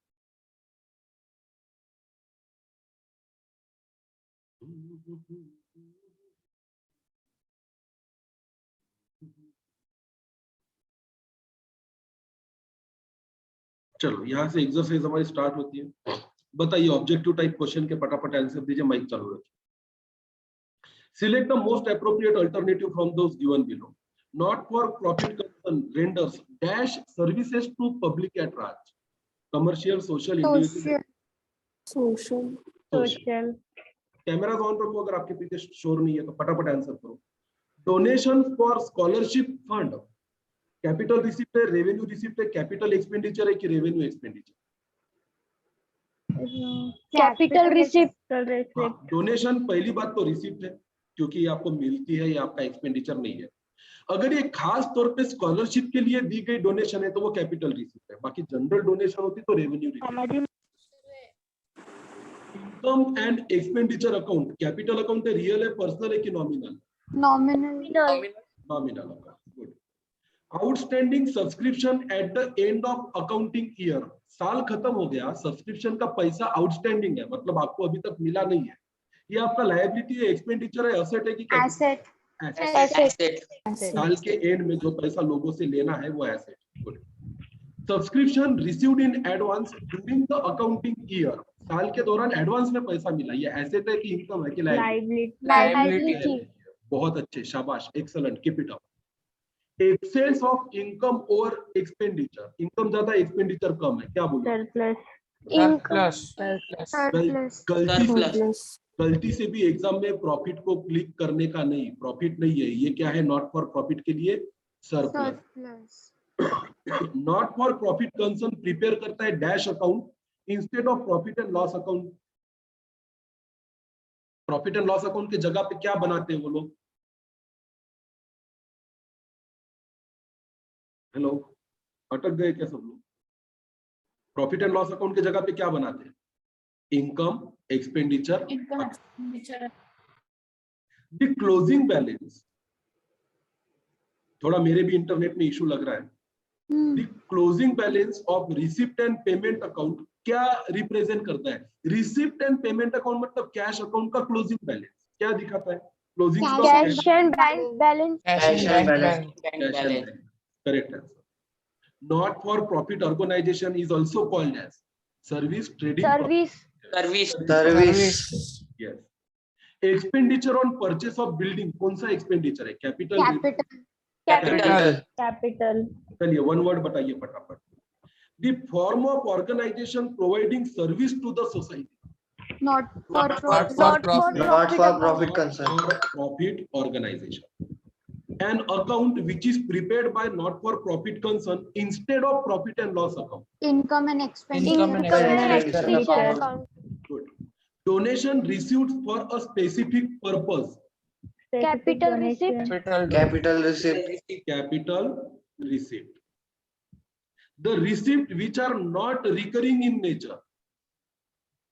चलो यहाँ से एक्सरसाइज हमारी स्टार्ट होती है। बताइए ऑब्जेक्टिव टाइप क्वेश्चन के फटाफट आंसर दीजिए। माइक चालू रखिए। Select the most appropriate alternative from those given below. Not for profit concern renders dash services to public at large, commercial, social, individual, social. Camera on रखो अगर आपके पीछे शोर नहीं है तो फटाफट आंसर करो। Donation for scholarship fund, capital receipt है, रेवेन्यू रिसिप्ट है, कैपिटल एक्सपेंडिचर है कि revenue expenditure? Capital receipt. Donation पहली बात तो रिसिप्ट है क्योंकि ये आपको मिलती है, ये आपका एक्सपेंडिचर नहीं है। अगर ये खास तौर पे स्कॉलरशिप के लिए दी गई डोनेशन है तो वो कैपिटल रिसिप्ट है। बाकी जनरल डोनेशन होती तो revenue receipt. Income and expenditure account, capital account है, रियल है, पर्सनल है कि nominal? Nominal. Nominal account. Good. Outstanding subscription eight the end of accounting year, साल खत्म हो गया, सब्सक्रिप्शन का पैसा आउटस्टैंडिंग है, मतलब आपको अभी तक मिला नहीं है। ये आपका लायबिलिटी है, एक्सपेंडिचर है, एसेट है कि एसेट। साल के एंड में जो पैसा लोगों से लेना है वो asset. Good. Subscription received in advance during the accounting year, साल के दौरान एडवांस में पैसा मिला, ये एसेट है कि इनकम है कि लायबिलिटी? बहुत अच्छे, शाबाश, excellent, keep it up. Excess of income और एक्सपेंडिचर, इनकम ज्यादा एक्सपेंडिचर कम है, क्या बोलूं? गलती से भी एग्जाम में प्रॉफिट को क्लिक करने का नहीं, प्रॉफिट नहीं है ये, क्या है? नॉट फॉर प्रॉफिट के लिए surplus. Not for profit concern prepare करता है dash account instead of profit and loss account. Profit and loss account की जगह पे क्या बनाते हैं वो लोग? हेलो, अटक गए क्या सब लोग? प्रॉफिट एंड लॉस अकाउंट की जगह पे क्या बनाते हैं? Income, expenditure, the closing balance. थोड़ा मेरे भी इंटरनेट में इशू लग रहा है। The closing balance of receipt and payment account क्या रिप्रेजेंट करता है? रिसिप्ट एंड पेमेंट अकाउंट मतलब कैश अकाउंट का क्लोजिंग बैलेंस क्या दिखाता है? Closing cash and bank balance. Correct answer. Not for profit organization is also called as service, trading, service. yes. Expenditure on purchase of building कौन सा एक्सपेंडिचर है? कैपिटल? कैपिटल। चलिए वन वर्ड बताइए फटाफट। The form of organization providing service to the society. Not for profit concern. For profit organization. An account which is prepared by not for profit concern instead of profit and loss account. Income and expenditure account. Good. Donation received for a specific purpose. Capital receipt. Capital receipt. Capital receipt. The receipt which are not recurring in nature.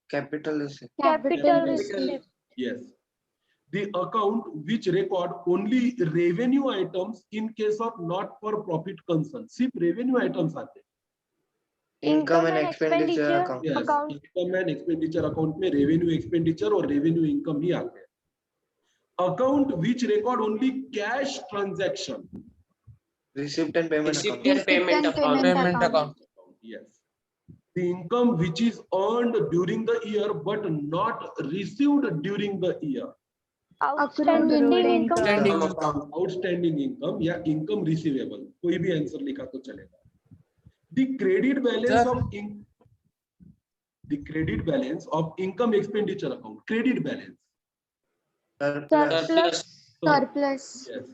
Capital receipt. Capital receipt. Yes. The account which record only revenue items in case of not for profit concern. सिर्फ revenue items आते हैं. Income and expenditure account. Yes. Income and expenditure account में revenue expenditure और revenue income ही आते हैं. Account which record only cash transaction. Receipt and payment account. Yes. The income which is earned during the year but not received during the year. Outstanding income. Outstanding income या income receivable, कोई भी आंसर लिखा तो चलेगा. The credit balance of income expenditure account. Credit balance. surplus. surplus, Yes.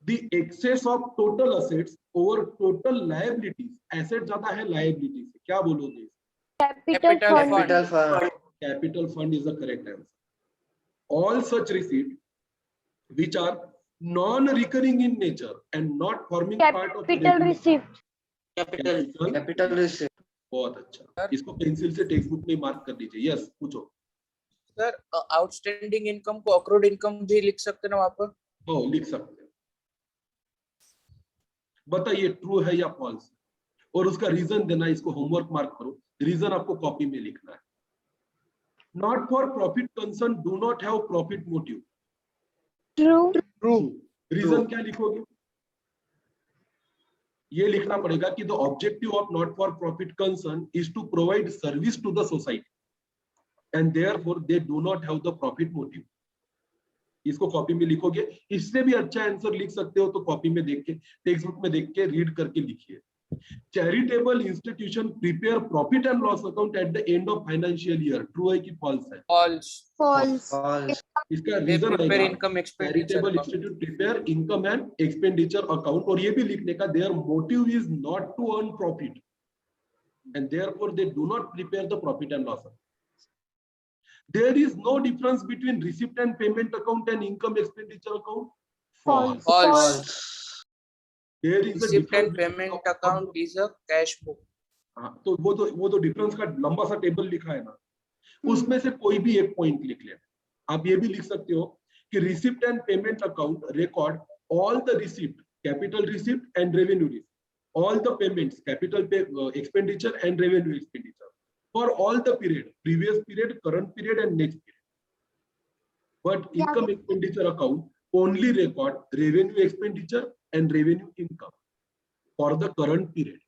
The excess of total assets over total liabilities. Asset ज्यादा है liabilities से, क्या बोलोगे? capital fund, Capital fund. Capital fund is the correct answer. All such receipts which are non-recurring in nature and not forming part of the capital regular receipt, Capital receipt. बहुत अच्छा, इसको पेंसिल से टेक्स्ट बुक में मार्क कर दीजिए। यस, पूछो। सर आउटस्टैंडिंग इनकम को अक्रूड इनकम भी लिख सकते हैं ना वहां पर? हो, लिख सकते हैं। बताइए ट्रू है या फॉल्स, और उसका रीजन देना। इसको होमवर्क मार्क करो, रीजन आपको कॉपी में लिखना है। Not for profit concern, do not have profit motive. true, true. Reason क्या लिखोगे? ये लिखना पड़ेगा कि the objective of not for profit concern is to provide service to the society and therefore they do not have the profit motive. इसको कॉपी में लिखोगे। इससे भी अच्छा आंसर लिख सकते हो तो कॉपी में देख के, टेक्स्ट बुक में देख के रीड करके लिखिए। Charitable institution prepare profit and loss account at the end of financial year. True है कि फॉल्स है? फॉल्स। false, False. इसका They रीजन prepare आएगा income expenditure charitable account. Institute prepare income and expenditure account, और ये भी लिखने का their motive is not to earn profit and therefore they do not prepare the profit and loss account. There is no difference between receipt and payment account and income expenditure account. false, False. There is a Receipt and difference. payment account is a cash book. हाँ, तो वो डिफरेंस का लंबा सा टेबल लिखा है ना, उसमें से कोई भी एक पॉइंट लिख लेना। आप ये भी लिख सकते हो कि receipt and payment account record all the receipt, capital receipt and revenue receipt, all the payments, capital expenditure and revenue expenditure for all the period, previous period, current period and next period. But income expenditure account only record revenue expenditure and revenue income for the current period.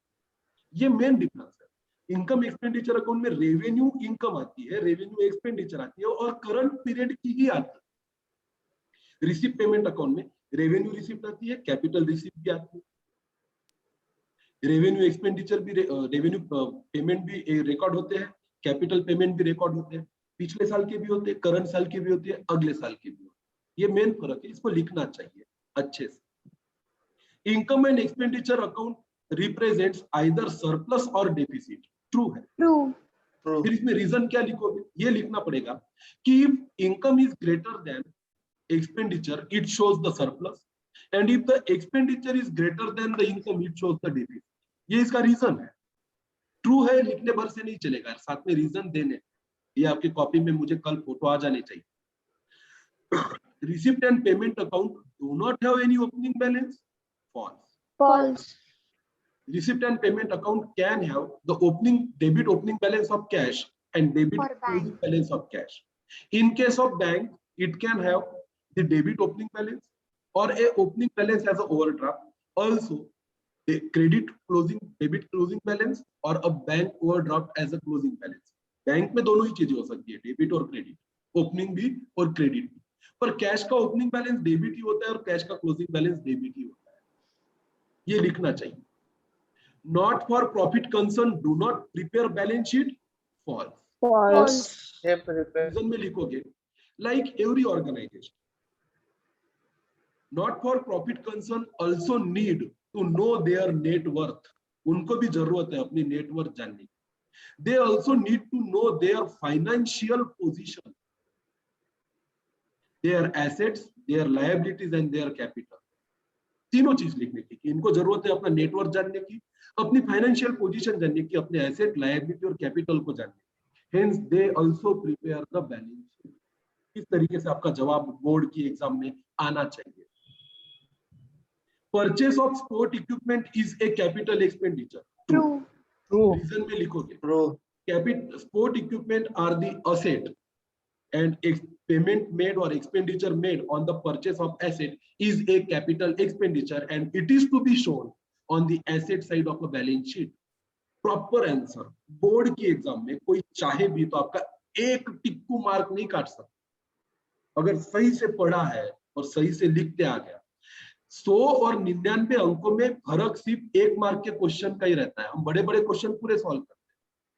ये मेन डिफरेंस है। इनकम एक्सपेंडिचर अकाउंट में रेवेन्यू इनकम आती है, रेवेन्यू एक्सपेंडिचर आती है और करंट पीरियड की ही आती है। रिसिप्ट पेमेंट अकाउंट में रेवेन्यू रिसिप्ट आती है, कैपिटल रिसिप्ट भी आती है, रेवेन्यू एक्सपेंडिचर भी, रेवेन्यू पेमेंट भी रिकॉर्ड होते हैं, कैपिटल पेमेंट भी रिकॉर्ड होते हैं, पिछले साल के भी होते हैं, करंट साल के भी होते हैं, अगले साल के भी होते हैं। ये मेन फर्क है, इसको लिखना चाहिए अच्छे से। Income and expenditure account represents either surplus और डेफिसिट। ट्रू है? true, फिर इसमें रीजन क्या लिखोगे? ये लिखना पड़ेगा कि income is greater than expenditure, it shows the surplus, and if the expenditure is greater than the income, it shows the deficit. ये इसका रीजन है। ट्रू है लिखने भर से नहीं चलेगा, साथ में रीजन देने। ये आपकी कॉपी में मुझे कल फोटो आ जाने चाहिए। Receipt and payment account do not have any opening balance. False. false, Receipt and payment account can have the debit opening balance of cash and debit For bank. closing balance of cash. In case of bank, it can have the debit opening balance or a opening balance as a overdraft. Also, the debit closing balance or a bank overdraft as a closing balance. Bank में दोनों ही चीजें हो सकती है, डेबिट और क्रेडिट, ओपनिंग भी और क्रेडिट भी। पर कैश का ओपनिंग बैलेंस डेबिट ही होता है और कैश का क्लोजिंग बैलेंस डेबिट ही होता है। ये लिखना चाहिए। Not for profit concern, do not prepare balance sheet. False. false, They prepare. Reason में लिखोगे like every organization. Not for profit concern also need to know their net worth. उनको भी जरूरत है अपनी नेट वर्थ जानने की। They also need to know their financial position, their assets, their liabilities and their capital. तीनों चीज लिखने की कि इनको जरूरत है अपना नेटवर्क जानने की, अपनी फाइनेंशियल पोजीशन जानने की, अपने एसेट, लायबिलिटी और कैपिटल को जानने की। Hence they also prepare the balance sheet. इस तरीके से आपका जवाब बोर्ड की एग्जाम में आना चाहिए। Purchase of sport equipment is a capital expenditure. true, reason में लिखोगे True. sport equipment are the asset and payment made or expenditure made on the purchase of asset is a capital expenditure and it is to be shown on the asset side of a balance sheet. Proper answer board की एग्जाम में कोई चाहे भी तो आपका एक टिक्कू मार्क नहीं काट सकता। अगर सही से पढ़ा है और सही से लिखते आ गया। 100 और 99 अंकों में फर्क सिर्फ 1 मार्क के क्वेश्चन का ही रहता है। हम बड़े बड़े क्वेश्चन पूरे सॉल्व करते हैं,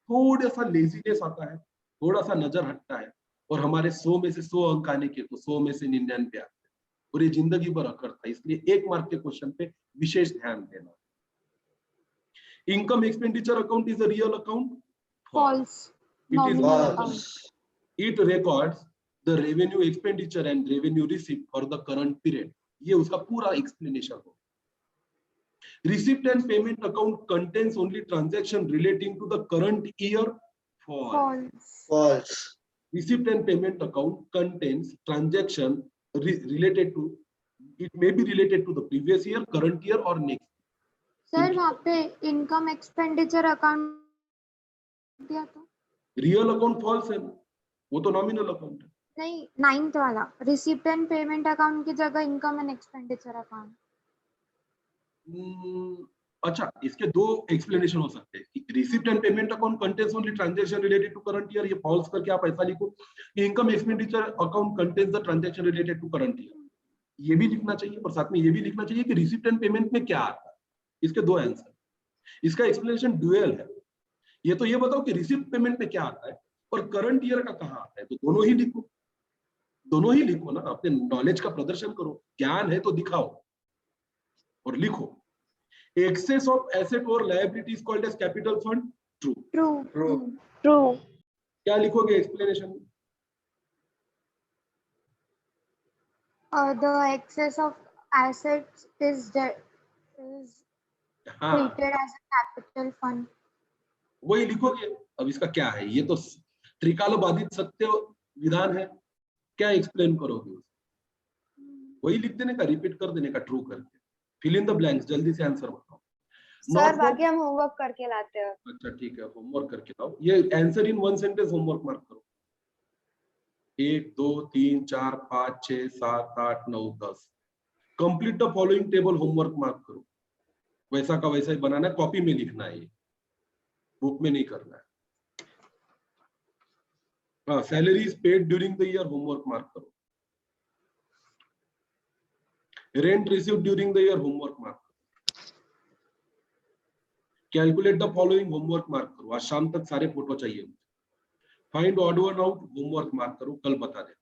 थोड़ा सा लेजीनेस आता है, थोड़ा सा नजर हटता है और हमारे 100 में से 100 अंक आने के तो 100 में से 99 आते हैं। और ये जिंदगी भर करता है, इसलिए 1 मार्क के क्वेश्चन पे विशेष ध्यान देना। Income expenditure account is a real account? false, It is nominal false. account, It records the revenue expenditure and revenue receipt for the current period. ये उसका पूरा एक्सप्लेनेशन हो। Receipt and payment account contains only transaction relating to the current year? False. false, False. Receipt and payment account contains transaction related to, it may be related to the previous year, current year or next. Sir वहाँ पे इनकम एक्सपेंडिचर अकाउंट दिया तो रियल अकाउंट फॉल्स है ना, वो तो नॉमिनल अकाउंट है। नहीं, 9th वाला रिसिप्ट एंड पेमेंट अकाउंट की जगह इनकम एंड एक्सपेंडिचर अकाउंट। अच्छा, इसके 2 एक्सप्लेनेशन हो सकते हैं कि receipt and payment account contains only transaction related to current year, ये फॉल्स करके आप ऐसा लिखो कि income expenditure account contains the transaction related to current year, ये भी लिखना चाहिए और साथ में ये भी लिखना चाहिए कि रिसिप्ट एंड पेमेंट में क्या आता है। इसके 2 आंसर, इसका एक्सप्लेनेशन ड्यूअल है। ये तो ये बताओ कि रिसिप्ट पेमेंट में क्या आता है और करंट ईयर का कहाँ आता है, तो दोनों ही लिखो, दोनों ही लिखो ना, अपने नॉलेज का प्रदर्शन करो, ज्ञान है तो दिखाओ और लिखो। Excess of asset or liability is called as capital fund? True. True. True. True. क्या लिखोगे एक्सप्लेनेशन में? The excess of assets is हाँ, treated as a capital fund. वही लिखोगे। अब इसका क्या है, ये तो त्रिकालबाधित सत्य विधान है, क्या एक्सप्लेन करोगे? वही लिख देने का, रिपीट कर देने का, ट्रू करके। फिल इन द ब्लैंक्स, जल्दी से आंसर बताओ। सर बाकी हम होमवर्क करके लाते हैं। अच्छा ठीक है, होमवर्क करके लाओ। ये answer in 1 sentence homework mark करो। 1 2 3 4 5 6 7 8 9 10। Complete the following table homework mark करो। वैसा का वैसा ही बनाना है, कॉपी में लिखना है, बुक में नहीं करना है। हाँ, salary is paid during the year, homework mark करो। Rent received during the year, homework mark करो। Calculate the following, homework mark करो। आज शाम तक सारे फोटो चाहिए। Find odd one out, homework mark करो, कल बता दे।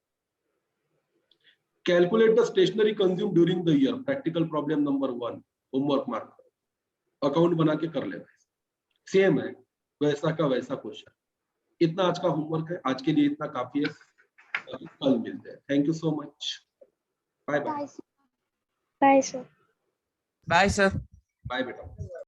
Calculate the stationery consume during the year, practical problem number 1, homework mark करो। अकाउंट बना के कर लेना, सेम है वैसा का वैसा क्वेश्चन। इतना आज का होमवर्क है, आज के लिए इतना काफी है, कल मिलते हैं। Thank you so much, bye bye. Bye sir. Bye sir. Bye बेटा।